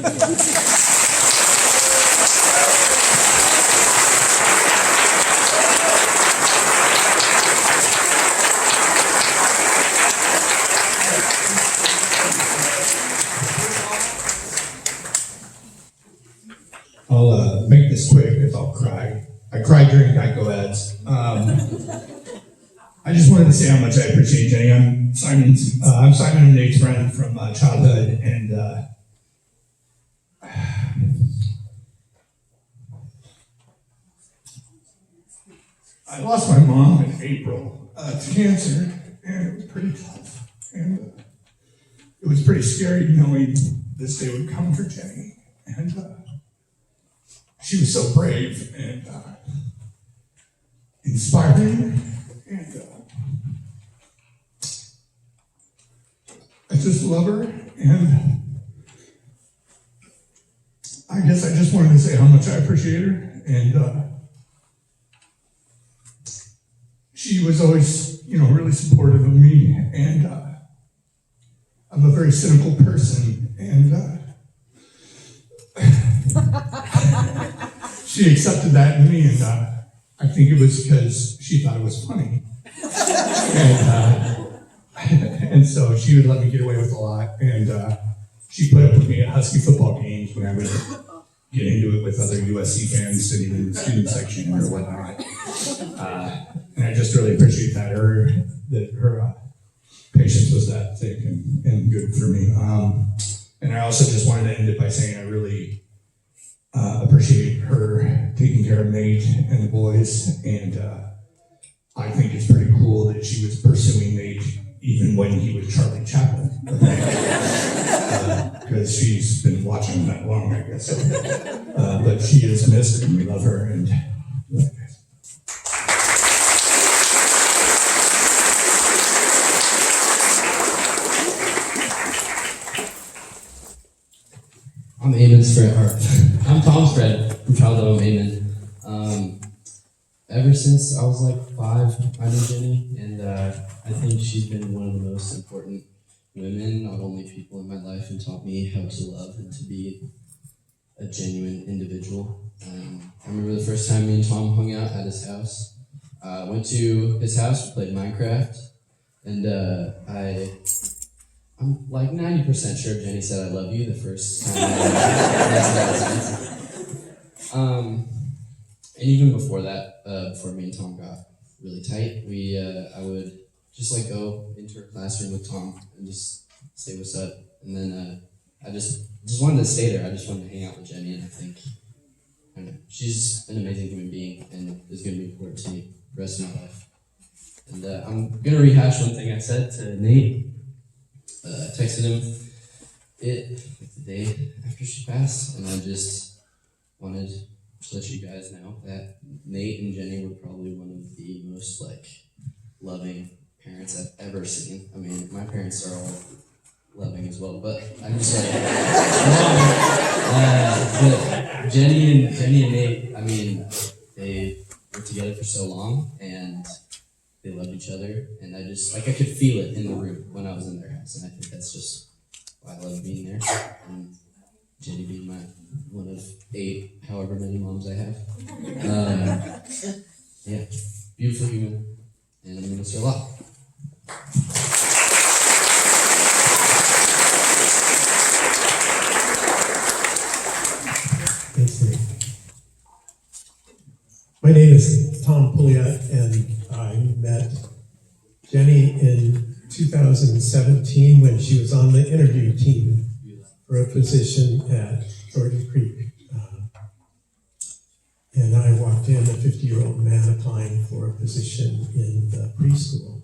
I'll make this quick if I'll cry. I cried during Geico ads. I just wanted to say how much I appreciate Jenny. I'm Simon and Nate's friend from childhood, and I lost my mom in April to cancer, and it was pretty tough. And it was pretty scary knowing this day would come for Jenny. And she was so brave and inspiring, and I just love her, and I guess I just wanted to say how much I appreciate her, and she was always, really supportive of me, and I'm a very cynical person, and she accepted that in me, and I think it was because she thought it was funny. And so she would let me get away with a lot, and she put up with me at Husky football games when I would get into it with other USC fans sitting in the student section or whatnot. And I just really appreciate that her patience was that thick and good for me. And I also just wanted to end it by saying I really appreciate her taking care of Nate and the boys, and I think it's pretty cool that she was pursuing Nate even when he was Charlie Chaplin, because she's been watching that long, I guess. But she is missed, and we love her. And I'm Eamon's friend, or I'm Tom's friend from childhood. I'm Eamon. Ever since I was like 5, I knew Jenny, and I think she's been one of the most important women, not only people in my life, and taught me how to love and to be a genuine individual. I remember the first time me and Tom hung out at his house. Went to his house, we played Minecraft, and I'm like 90% sure Jenny said I love you the first time. And even before that, before me and Tom got really tight, I would just like go into her classroom with Tom and just say what's up. And then I just wanted to stay there. I just wanted to hang out with Jenny, and I don't know, she's an amazing human being and is going to be important to me the rest of my life. And I'm going to rehash one thing I said to Nate. I texted him the day after she passed, and I just wanted to let you guys know that Nate and Jenny were probably one of the most loving parents I've ever seen. I mean, my parents are all loving as well, but I'm just but Jenny and Nate, I mean, they were together for so long, and they loved each other, and I just, I could feel it in the room when I was in their house, and I think that's just why I love being there, and Jenny being one of 8, however many moms I have. Yeah, beautiful human, and I'm gonna miss her a lot. Thanks, Nate. My name is Tom Pouliot, and I met Jenny in 2017 when she was on the interview team for a position at Jordan Creek. And I walked in, a 50-year-old man applying for a position in the preschool.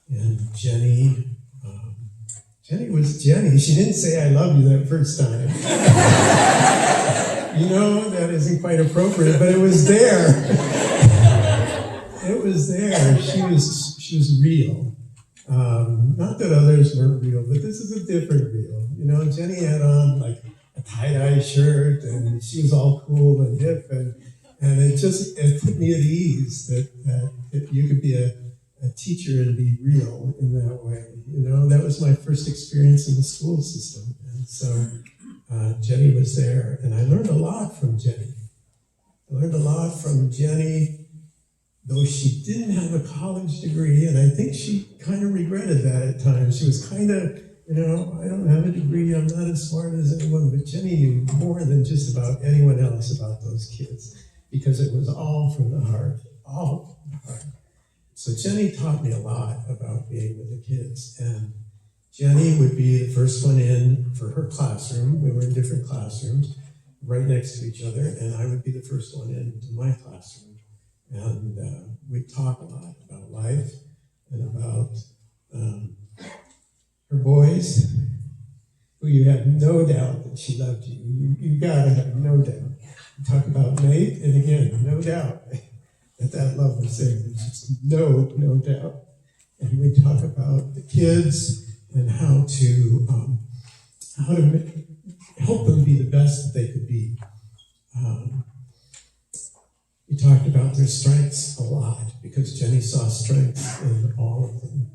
And Jenny was Jenny. She didn't say, "I love you" that first time. You know, that isn't quite appropriate, but it was there. It was there. She was real. Not that others weren't real, but this is a different real. You know, Jenny had on like a tie-dye shirt, and she was all cool and hip, and it put me at ease that you could be a teacher and be real in that way. You know, that was my first experience in the school system, and so Jenny was there, and I learned a lot from Jenny. Though she didn't have a college degree, and I think she kind of regretted that at times. She was kind of, you know, I don't have a degree, I'm not as smart as anyone, but Jenny knew more than just about anyone else about those kids, because it was all from the heart, all from the heart. So Jenny taught me a lot about being with the kids, and Jenny would be the first one in for her classroom. We were in different classrooms, right next to each other, and I would be the first one into my classroom. And we'd talk a lot about life and about her boys, who you have no doubt that she loved you. You gotta have no doubt. We talk about Nate, and again, no doubt that love was there. There's just no doubt. And we talk about the kids and how to help them be the best that they could be. We talked about their strengths a lot, because Jenny saw strengths in all of them.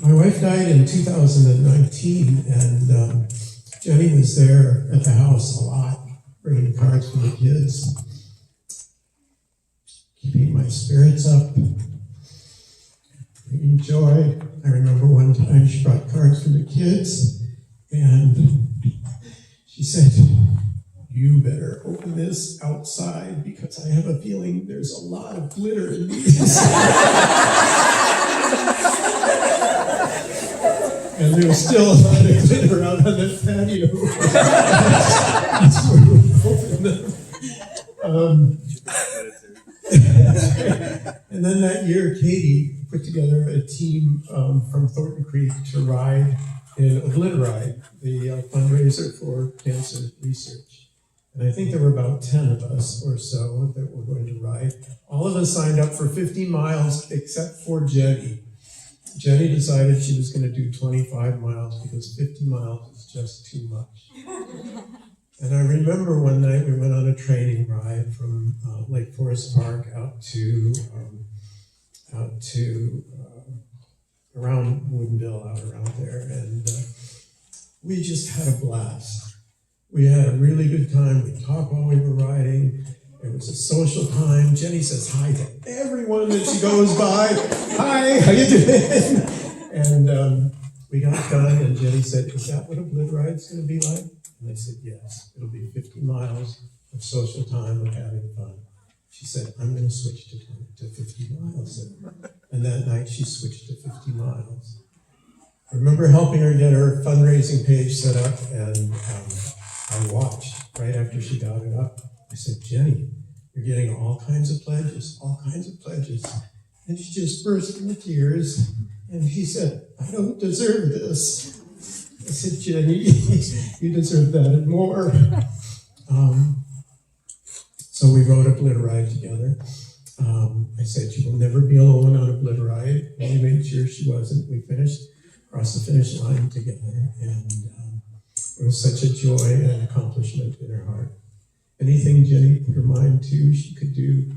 My wife died in 2019, and Jenny was there at the house a lot, bringing cards for the kids, keeping my spirits up, bringing joy. I remember one time she brought cards for the kids, And she said, "You better open this outside because I have a feeling there's a lot of glitter in these." And there was still a lot of glitter out on the patio. That's where we opened them. And then that year, Katie put together a team from Thornton Creek to ride in Obliteride, the fundraiser for cancer research. And I think there were about 10 of us or so that were going to ride. All of us signed up for 50 miles except for Jenny. Jenny decided she was going to do 25 miles because 50 miles is just too much. And I remember one night we went on a training ride from Lake Forest Park out to around Woodinville, out around there, and we just had a blast. We had a really good time. We talked while we were riding. It was a social time. Jenny says hi to everyone that she goes by. "Hi, how you doing?" And we got done, and Jenny said, "Is that what a Obliterade's going to be like?" And I said, "Yes, it'll be 50 miles of social time of having fun." She said, "I'm going to switch to 50 miles. And that night she switched to 50 miles. I remember helping her get her fundraising page set up, and I watched right after she got it up. I said, "Jenny, you're getting all kinds of pledges, all kinds of pledges." And she just burst into tears, and she said, "I don't deserve this." I said, "Jenny, you deserve that and more." So we wrote Obliteride together. I said, "You will never be alone on Obliteride." And we made sure she wasn't. We finished, crossed the finish line together, and it was such a joy and an accomplishment in her heart. Anything Jenny put her mind to, she could do.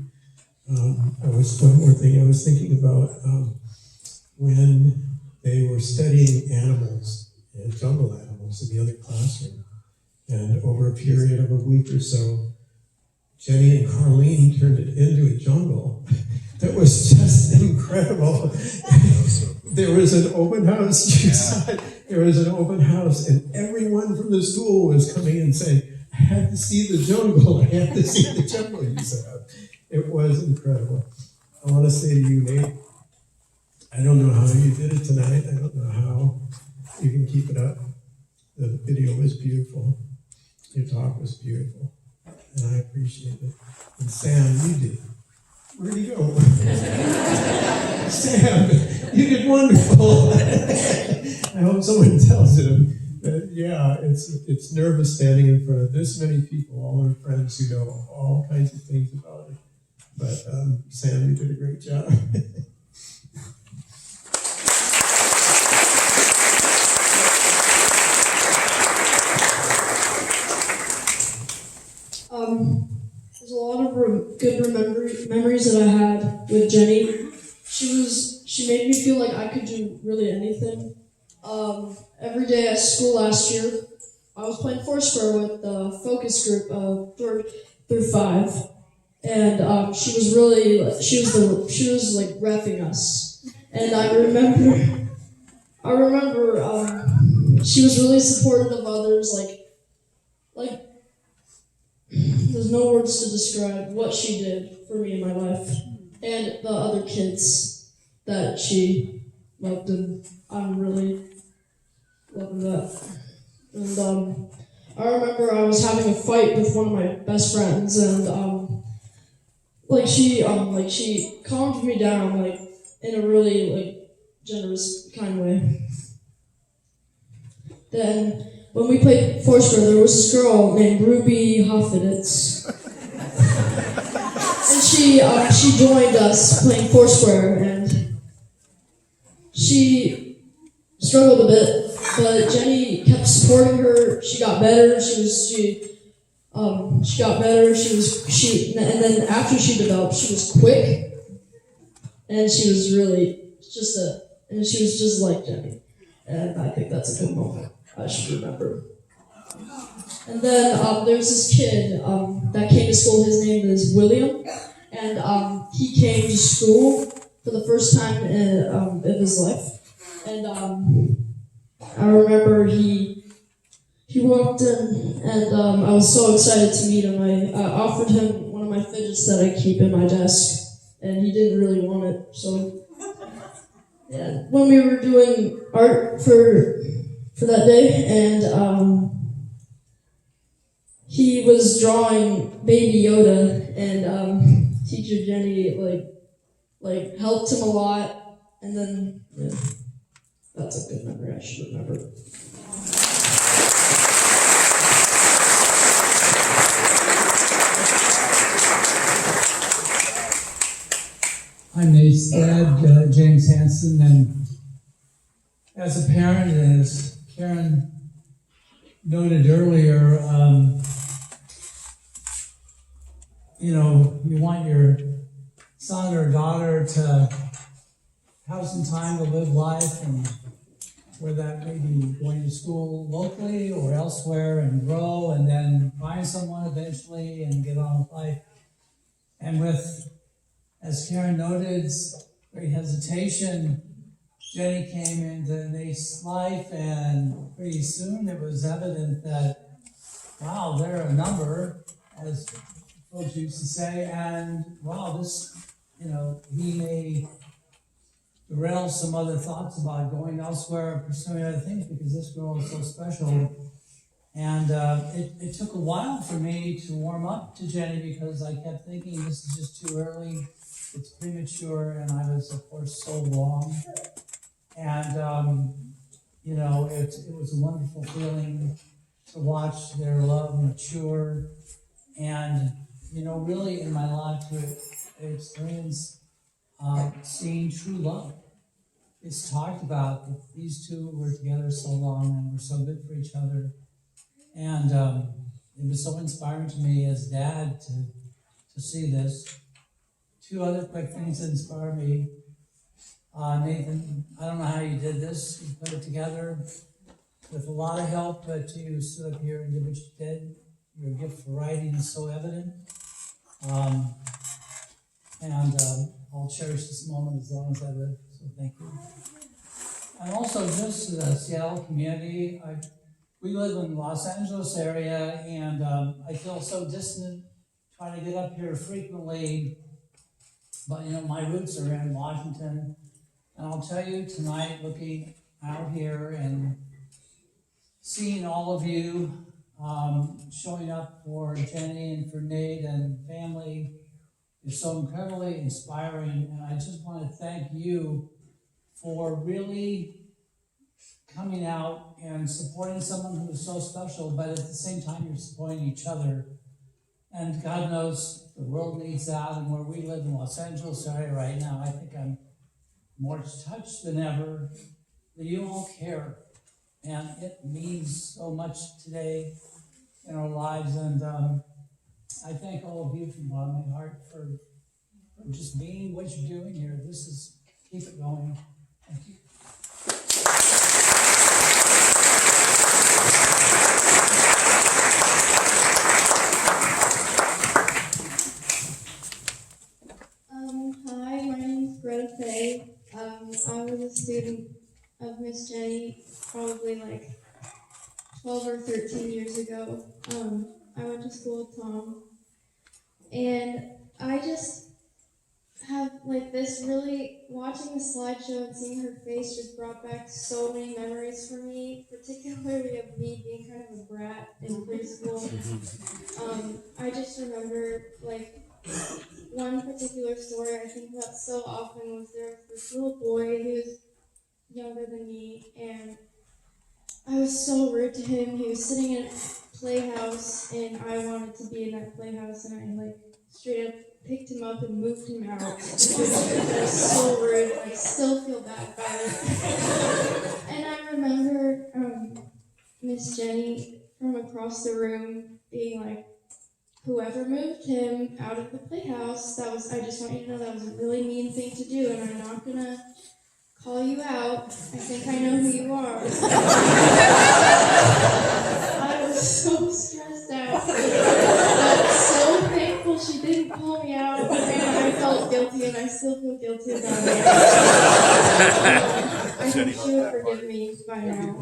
One more thing I was thinking about, when they were studying animals, jungle animals, in the other classroom, and over a period of a week or so, Jenny and Carlene turned it into a jungle that was just incredible. There was an open house. There was an open house, and everyone from the school was coming and saying, "I had to see the jungle. I had to see the jungle you set up." It was incredible. I want to say to you, Nate, I don't know how you did it tonight. I don't know how you can keep it up. The video was beautiful. Your talk was beautiful. And I appreciate it. And Sam, you did. Where'd he go? Sam, you did wonderful. I hope someone tells him that, yeah, it's nervous standing in front of this many people, all our friends who know all kinds of things about it. But Sam, you did a great job. There's a lot of good memories that I had with Jenny. She made me feel like I could do really anything. Every day at school last year, I was playing Foursquare with the focus group of 3rd through 5, and she was like reffing us. And I remember she was really supportive of others, like. There's no words to describe what she did for me in my life and the other kids that she loved, and I'm really loving that. And I remember I was having a fight with one of my best friends, and she calmed me down in a really generous kind way. Then when we played Foursquare, there was this girl named Ruby Hoffitz. And she joined us playing Foursquare, and she struggled a bit, but Jenny kept supporting her. She got better. She got better. And then after she developed, she was quick, and she was really she was just like Jenny. And I think that's a good moment I should remember. And then there's this kid that came to school. His name is William, and he came to school for the first time in his life. And I remember he he walked in, and I was so excited to meet him. I offered him one of my fidgets that I keep in my desk, and he didn't really want it. So, yeah, when we were doing art for that day, and he was drawing Baby Yoda, and teacher Jenny like helped him a lot, and then yeah, that's a good memory. I should remember. I'm Nate's dad, James Hansen, and as a parent, as Karen noted earlier, you want your son or daughter to have some time to live life, and where that may be going to school locally or elsewhere and grow, and then find someone eventually and get on with life. And with, as Karen noted, great hesitation, Jenny came into Nate's life, and pretty soon it was evident that, wow, there are a number, as folks used to say, and wow, this, he may derail some other thoughts about going elsewhere or pursuing other things because this girl is so special. And it took a while for me to warm up to Jenny because I kept thinking this is just too early, it's premature, and I was, of course, so wrong. And, it was a wonderful feeling to watch their love mature and, really in my life to experience seeing true love. It's talked about that these two were together so long and were so good for each other. And it was so inspiring to me as dad to see this. Two other quick things that inspire me. Nathan, I don't know how you did this. You put it together with a lot of help, but you stood up here and did what you did. Your gift for writing is so evident. I'll cherish this moment as long as I live, so thank you. And also just to the Seattle community, we live in the Los Angeles area, and I feel so distant trying to get up here frequently, but my roots are in Washington. And I'll tell you tonight, looking out here and seeing all of you showing up for Jenny and for Nate and family is so incredibly inspiring. And I just want to thank you for really coming out and supporting someone who is so special, but at the same time, you're supporting each other. And God knows the world needs that. And where we live in Los Angeles area right now, I think I'm more touched than ever that you all care. And it means so much today in our lives. And I thank all of you from the bottom of my heart for just being what you're doing here. Keep it going. Thank you. Hi, my name's Greta Faye. I was a student of Miss Jenny probably like 12 or 13 years ago. I went to school with Tom, and I just have like this really, watching the slideshow and seeing her face just brought back so many memories for me, particularly of me being kind of a brat in preschool. I just remember like one particular story I think about so often was there was this little boy who was younger than me, and I was so rude to him. He was sitting in a playhouse, and I wanted to be in that playhouse, and I like straight up picked him up and moved him out. It was so rude, and I still feel bad about it. And I remember Miss Jenny from across the room being like, whoever moved him out of the playhouse, I just want you to know that was a really mean thing to do, and I'm not gonna call you out. I think I know who you are. I was so stressed out, but so thankful she didn't call me out, and I felt guilty, and I still feel guilty about it. I think she would forgive me by now.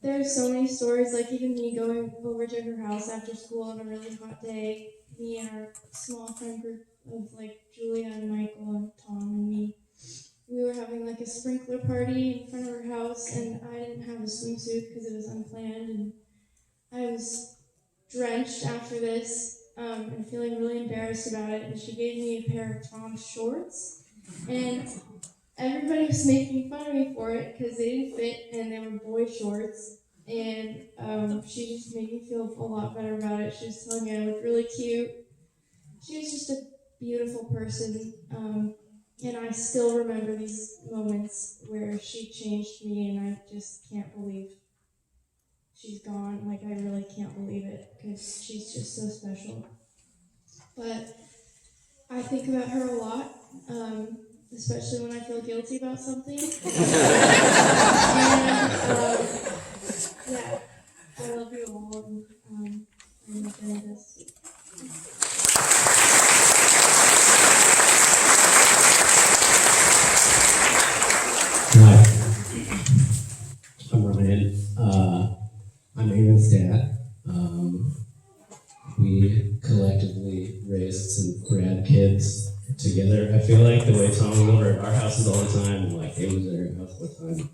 there's so many stories, like even me going over to her house after school on a really hot day, me and our small friend group of like Julia and Michael and Tom and me, we were having like a sprinkler party in front of her house, and I didn't have a swimsuit because it was unplanned, and I was drenched after this and feeling really embarrassed about it, and she gave me a pair of Tom's shorts, and everybody was making fun of me for it because they didn't fit and they were boy shorts, and she just made me feel a lot better about it. She was telling me I looked really cute. She was just a beautiful person, and I still remember these moments where she changed me, and I just can't believe she's gone. Like, I really can't believe it because she's just so special. But I think about her a lot, especially when I feel guilty about something. And yeah, I love you all, and I'm enjoying this. Hi, I'm Ryan. I'm Eamon's dad. We collectively raised some rad kids together. I feel like the way Tom was over at our houses all the time, and like they was at our house all the time.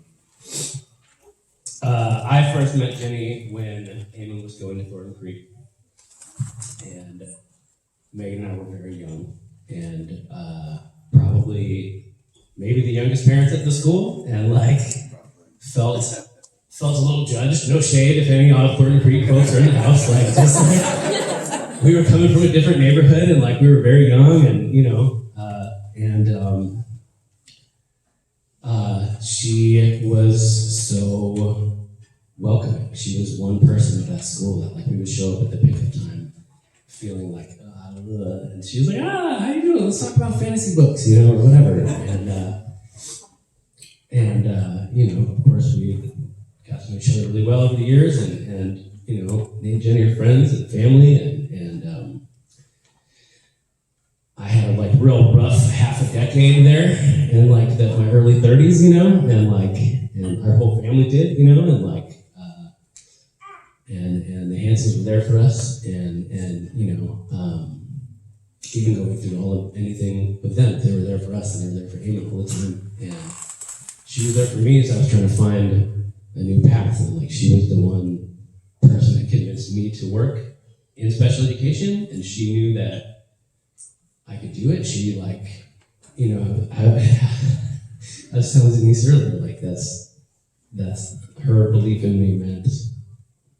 I first met Jenny when Eamon was going to Thornton Creek, and Megan and I were very young, and probably maybe the youngest parents at the school, and like felt a little judged. No shade if any of Thornton Creek folks are in the house. Like just like we were coming from a different neighborhood, and like we were very young, and you know, she was so welcoming. She was one person at that school that like we would show up at the pickup time, feeling like. And she was like, how you doing? Let's talk about fantasy books, you know, or whatever. And you know, of course, we got to know each other really well over the years, and you know, me and Jenny are friends and family, and I had a like real rough half a decade there in like my early 30s, you know, and our whole family did, you know, and like. And the Hansens were there for us, and you know, even going through anything with them, they were there for us, and they were there for Amy all the time. And she was there for me as I was trying to find a new path, and like she was the one person that convinced me to work in special education, and she knew that I could do it. She like, you know, I was telling Denise earlier, like that's her belief in me meant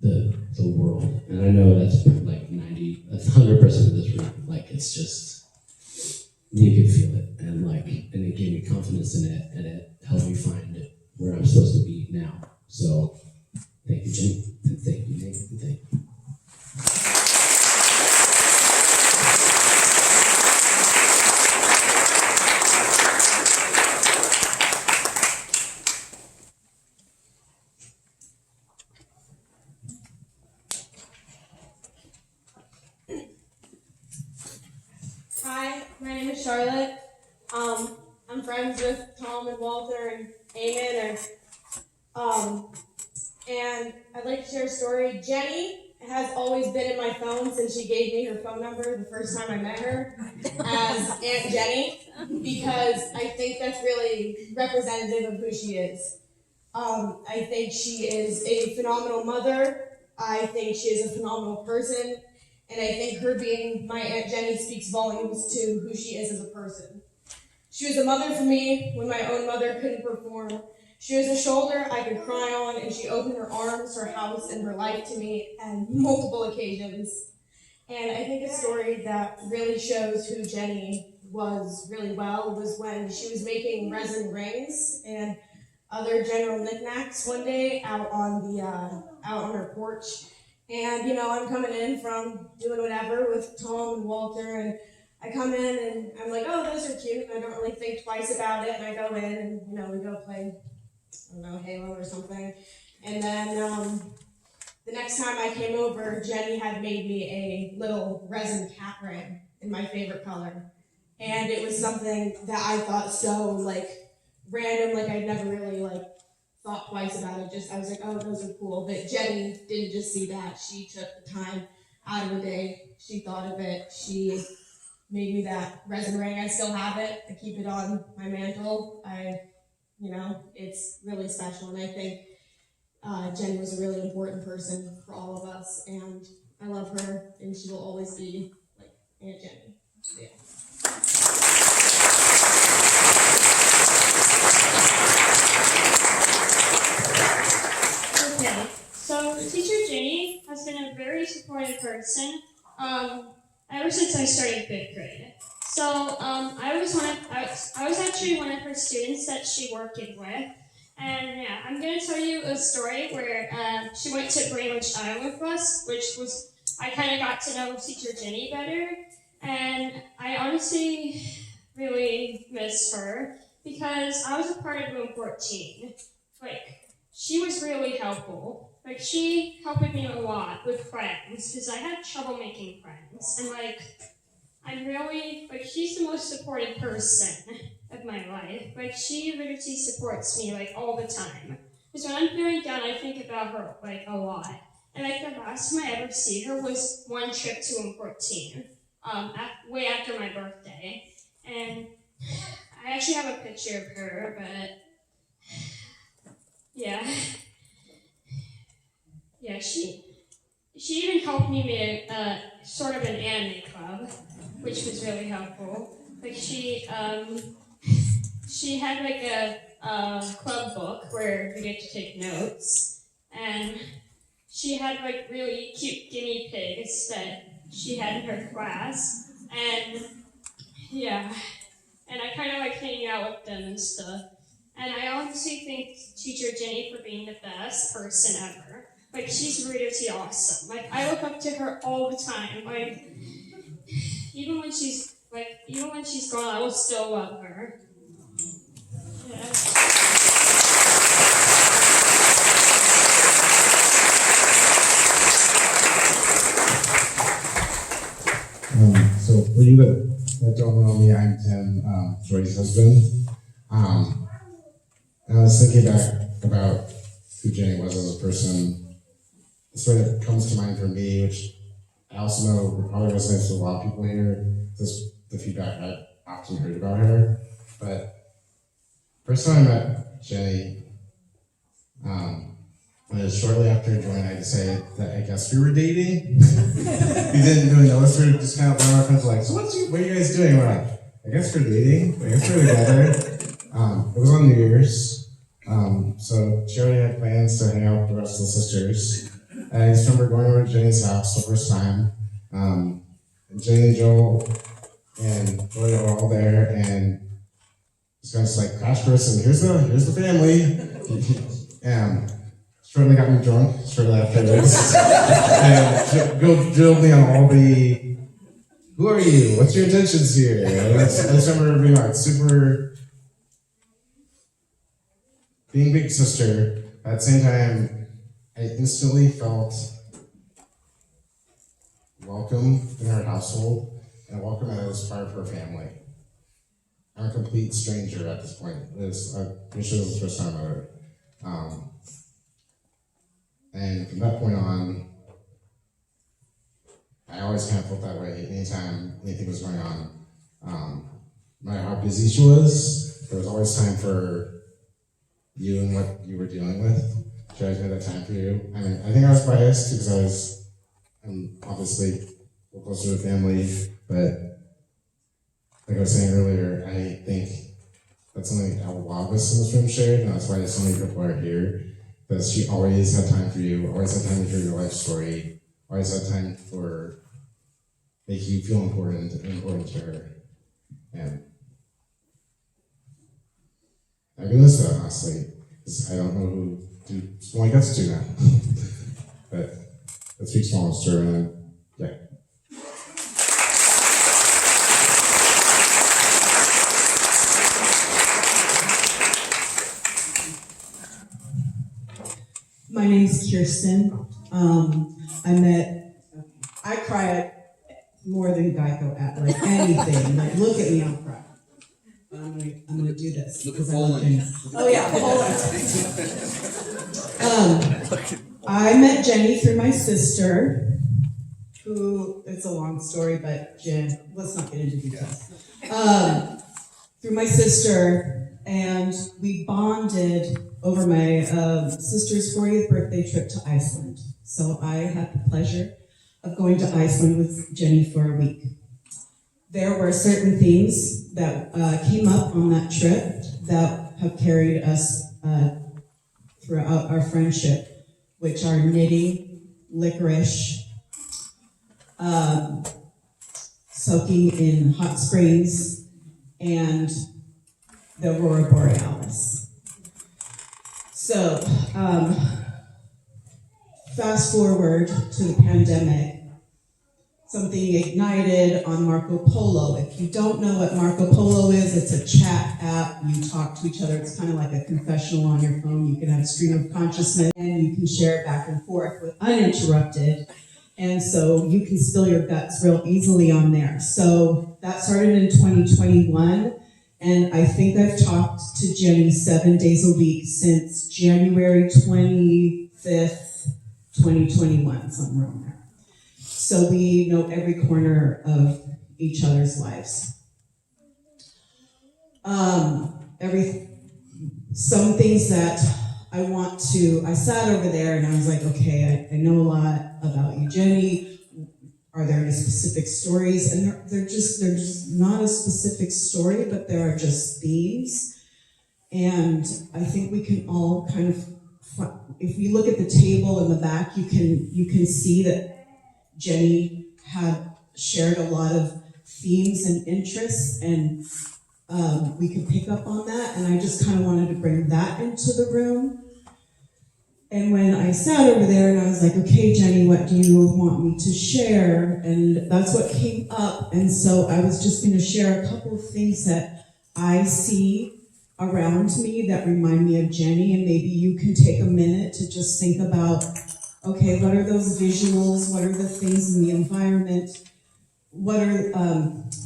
the world, and I know that's like 100% of this room. Like it's just you can feel it, and it gave me confidence in it, and it helped me find where I'm supposed to be now. So thank you, Jenny, and thank you, Nick, and thank you. Hi, my name is Charlotte. I'm friends with Tom and Walter and Eamon, and I'd like to share a story. Jenny has always been in my phone since she gave me her phone number the first time I met her as Aunt Jenny, because I think that's really representative of who she is. I think she is a phenomenal mother. I think she is a phenomenal person. And I think her being my Aunt Jenny speaks volumes to who she is as a person. She was a mother for me when my own mother couldn't perform. She was a shoulder I could cry on, and she opened her arms, her house, and her life to me on multiple occasions. And I think a story that really shows who Jenny was really well was when she was making resin rings and other general knickknacks one day out on her porch. And, you know, I'm coming in from doing whatever with Tom and Walter, and I come in and I'm like, oh, those are cute, and I don't really think twice about it, and I go in and, you know, we go play, I don't know, Halo or something. And then the next time I came over, Jenny had made me a little resin cat ring in my favorite color. And it was something that I thought so, like, random, like I'd never really, like, thought twice about it. I was like, oh, those are cool. But Jenny didn't just see that. She took the time out of her day. She thought of it. She made me that resin ring. I still have it. I keep it on my mantle. It's really special. And I think Jenny was a really important person for all of us. And I love her. And she will always be like Aunt Jenny. So, yeah. Okay, so Teacher Jenny has been a very supportive person ever since I started 5th grade. So I was actually one of her students that she worked with, and yeah, I'm gonna tell you a story where she went to Greenwich Island with us, which was I kind of got to know Teacher Jenny better, and I honestly really miss her because I was a part of Room 14. She was really helpful. She helped me a lot with friends because I had trouble making friends. And I'm really, she's the most supportive person of my life. She literally supports me all the time. Because when I'm feeling down, I think about her a lot. And the last time I ever see her was one trip to Room 14, way after my birthday. And I actually have a picture of her, but yeah. Yeah, she even helped me make a sort of an anime club, which was really helpful. She had a club book where we get to take notes, and she had really cute guinea pigs that she had in her class, and yeah, and I kind of hanging out with them and stuff. And I honestly thank Teacher Jenny for being the best person ever. She's really awesome. I look up to her all the time. Even when she's gone, I will still love her. Yeah. So for you that don't know me, I'm Tim, Joy's husband. And I was thinking back about who Jenny was as a person. The story that comes to mind for me, which I also know probably resonates with a lot of people here, is the feedback I've often heard about her. But first time I met Jenny, it was shortly after joining, I decided that I guess we were dating. We didn't really know us, we were just kind of one of our friends were like, so what are you guys doing? We're like, I guess we're dating, I guess we're together. It was on New Year's, so she already had plans to hang out with the rest of the sisters. And I just remember going over to Jenny's house the first time, and Jenny and Joel and Joy were all there, and just kind of crash course, and here's the family. And shortly got me drunk, shortly afterwards, and drilled me on all the, who are you? What's your intentions here? And I just remember being being big sister. At the same time, I instantly felt welcome in her household and welcome as part of her family. I'm a complete stranger at this point. I'm pretty sure this is the first time I met her. And from that point on, I always kind of felt that way anytime anything was going on. No matter how busy she was, there was always time for you and what you were dealing with. She always made that time for you. I mean, I think I was biased because I'm obviously closer to the family, but like I was saying earlier, I think that's something a lot of us in this room shared, and that's why so many people are here. Because she always had time for you, always had time to hear your life story, always had time for making you feel important to her. And I miss that, honestly, because I don't know who someone gets to now. But that speaks volumes to her, and yeah. My name's Kirsten. I cry at more than Geico at anything. Look at me, I'm crying. but I'm gonna do this. Look at because I love Poland. Jenny. Oh yeah, Poland. I met Jenny through my sister, who, it's a long story, but Jen, let's not get into details. Through my sister, and we bonded over my sister's 40th birthday trip to Iceland. So I had the pleasure of going to Iceland with Jenny for a week. There were certain themes that came up on that trip that have carried us throughout our friendship, which are knitting, licorice, soaking in hot springs, and the Aurora Borealis. So, fast forward to the pandemic, something ignited on Marco Polo. If you don't know what Marco Polo is, it's a chat app. You talk to each other. It's kind of like a confessional on your phone. You can have a stream of consciousness, and you can share it back and forth with uninterrupted. And so you can spill your guts real easily on there. So that started in 2021. And I think I've talked to Jenny 7 days a week since January 25th, 2021, somewhere around there. So we know every corner of each other's lives. Some things that I sat over there and I was like, okay, I know a lot about you, Jenny. Are there any specific stories? And they're just not a specific story, but there are just themes. And I think we can all kind of, if you look at the table in the back, you can see that Jenny had shared a lot of themes and interests, and we could pick up on that. And I just kind of wanted to bring that into the room. And when I sat over there and I was like, okay, Jenny, what do you want me to share? And that's what came up. And so I was just going to share a couple of things that I see around me that remind me of Jenny. And maybe you can take a minute to just think about, okay, what are those visuals? What are the things in the environment? What are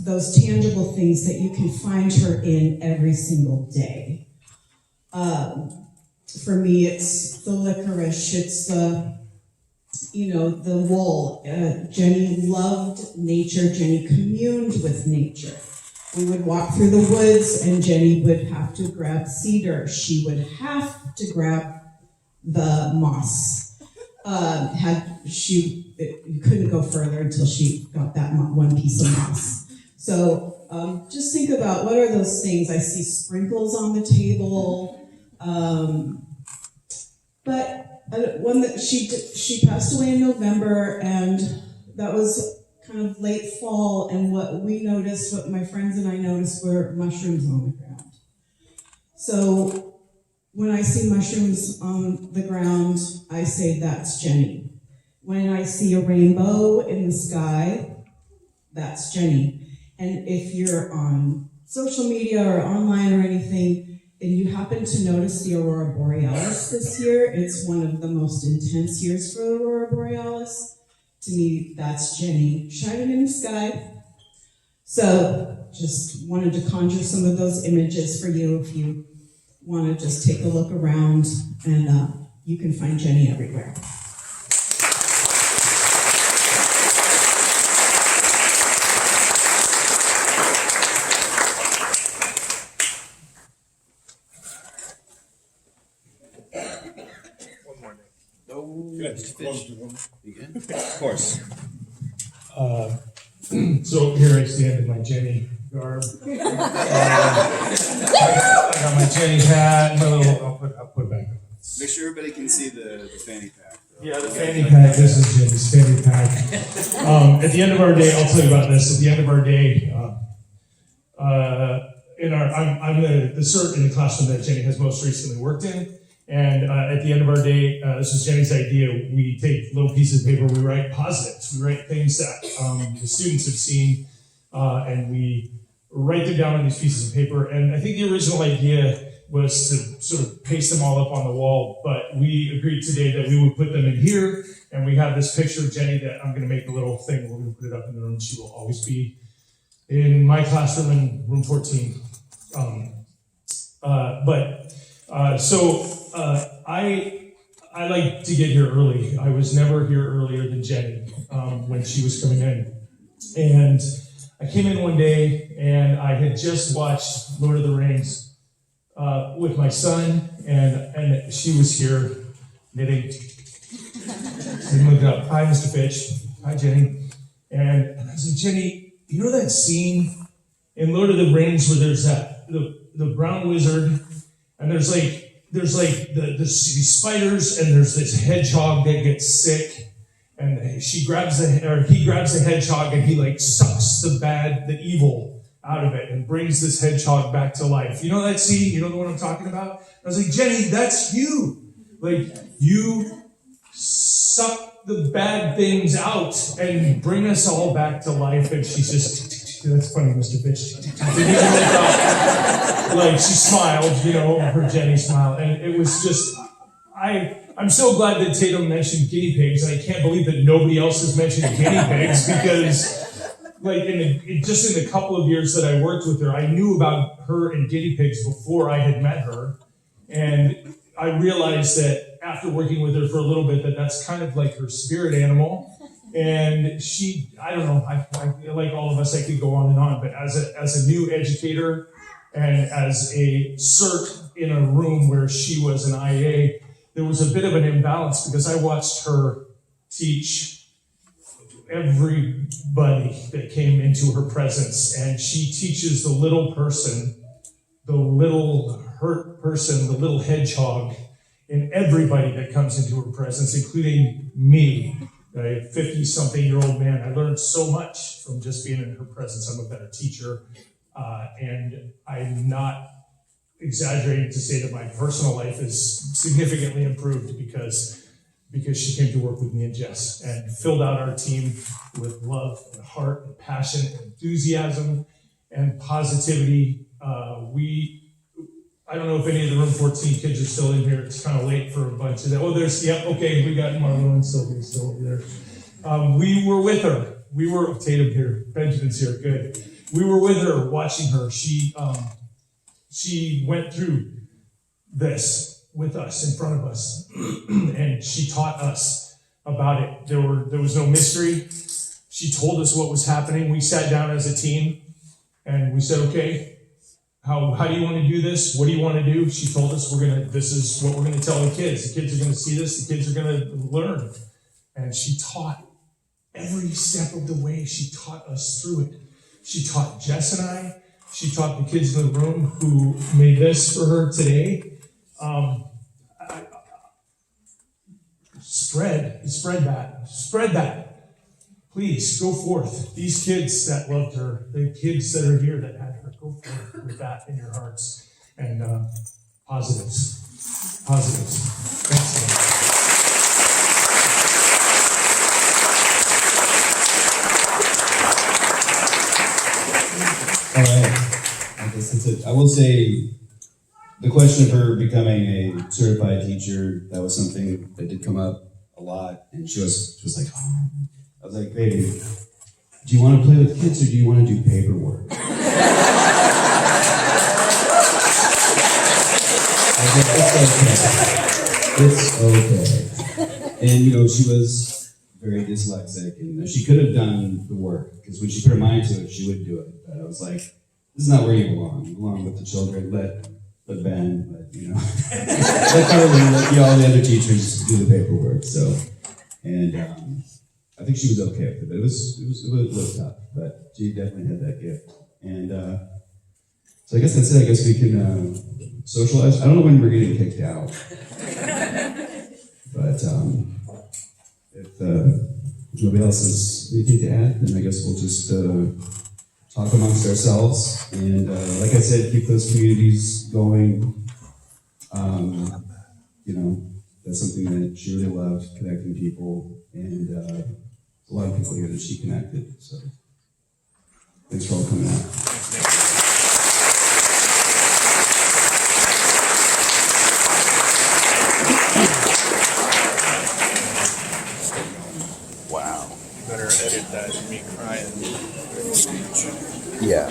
those tangible things that you can find her in every single day? For me, it's the licorice, it's the wool. Jenny loved nature, Jenny communed with nature. We would walk through the woods and Jenny would have to grab cedar. She would have to grab the moss. You couldn't go further until she got that one piece of moss. So just think about, what are those things? I see sprinkles on the table. But one that she passed away in November, and that was kind of late fall, and what my friends and I noticed were mushrooms on the ground. So when I see mushrooms on the ground, I say that's Jenny. When I see a rainbow in the sky, that's Jenny. And if you're on social media or online or anything, and you happen to notice the Aurora Borealis this year, it's one of the most intense years for the Aurora Borealis. To me, that's Jenny shining in the sky. So just wanted to conjure some of those images for you if you want to just take a look around, and you can find Jenny everywhere. Of course. So here I stand in my Jenny garb. I got my Jenny hat, my little. I'll put it back. Make sure everybody can see the fanny pack. Yeah, the fanny pack. This is Jenny's fanny pack. At the end of our day, I'll tell you about this. At the end of our day, I'm the cert in the classroom that Jenny has most recently worked in. And at the end of our day, this is Jenny's idea, we take little pieces of paper, we write positives, we write things that the students have seen, and we write them down on these pieces of paper. And I think the original idea was to sort of paste them all up on the wall, but we agreed today that we would put them in here, and we have this picture of Jenny that I'm gonna make a little thing, we're gonna put it up in the room. She will always be in my classroom in room 14. I like to get here early. I was never here earlier than Jenny when she was coming in. And I came in one day and I had just watched Lord of the Rings with my son, and she was here knitting. So I looked up. Hi, Mr. Fitch. Hi, Jenny. And I was like, Jenny, you know that scene in Lord of the Rings where there's the brown wizard, and there's these spiders, and there's this hedgehog that gets sick, and he grabs the hedgehog, and he like sucks the evil out of it and brings this hedgehog back to life. You know that scene? You know the one I'm talking about? I was like, Jenny, that's you. Like, you suck the bad things out and bring us all back to life. And she's just, that's funny, Mr. Fitch. Like, she smiled, her Jenny smile. And it was just, I'm so glad that Tatum mentioned guinea pigs. And I can't believe that nobody else has mentioned guinea pigs, because like just in the couple of years that I worked with her, I knew about her and guinea pigs before I had met her. And I realized that after working with her for a little bit, that's kind of like her spirit animal. And she, I don't know, I like all of us, I could go on and on, but as a new educator and as a CERT in a room where she was an IA, there was a bit of an imbalance because I watched her teach everybody that came into her presence, and she teaches the little person, the little hurt person, the little hedgehog in everybody that comes into her presence, including me, a 50-something-year-old man. I learned so much from just being in her presence. I'm a better teacher, and I'm not exaggerating to say that my personal life is significantly improved because she came to work with me and Jess and filled out our team with love and heart and passion and enthusiasm and positivity. I don't know if any of the room 14 kids are still in here. It's kind of late for a bunch of them. Oh, okay, we got Marlo and Sylvia still over there. We were with her. Tatum here, Benjamin's here, good. We were with her, watching her. She went through this with us, in front of us, and she taught us about it. There was no mystery. She told us what was happening. We sat down as a team, and we said, okay, how do you want to do this? What do you want to do? She told us, this is what we're going to tell the kids. The kids are going to see this. The kids are going to learn. And she taught every step of the way. She taught us through it. She taught Jess and I. She taught the kids in the room who made this for her today. Spread that. Please go forth. These kids that loved her, the kids that are here that had her, go forth with that in your hearts. And positives. Thanks. All right, I guess that's it. I will say the question of her becoming a certified teacher, that was something that did come up a lot, and she was like, oh. I was like, baby, do you want to play with kids or do you want to do paperwork? I was like, it's okay. And she was very dyslexic, and she could have done the work, because when she put her mind to it, she would do it. But I was like, this is not where you belong. You belong with the children. Let Ben, let Carly, let all the other teachers do the paperwork. So, and I think she was okay with it, but it was tough. But she definitely had that gift. And so I guess that's it. I guess we can socialize. I don't know when we're getting kicked out, but if nobody else has anything to add, then I guess we'll just talk amongst ourselves. And like I said, keep those communities going. That's something that she really loved, connecting people, and a lot of people here that she connected. So thanks for all coming out. Wow. You better edit that, me crying. Yeah.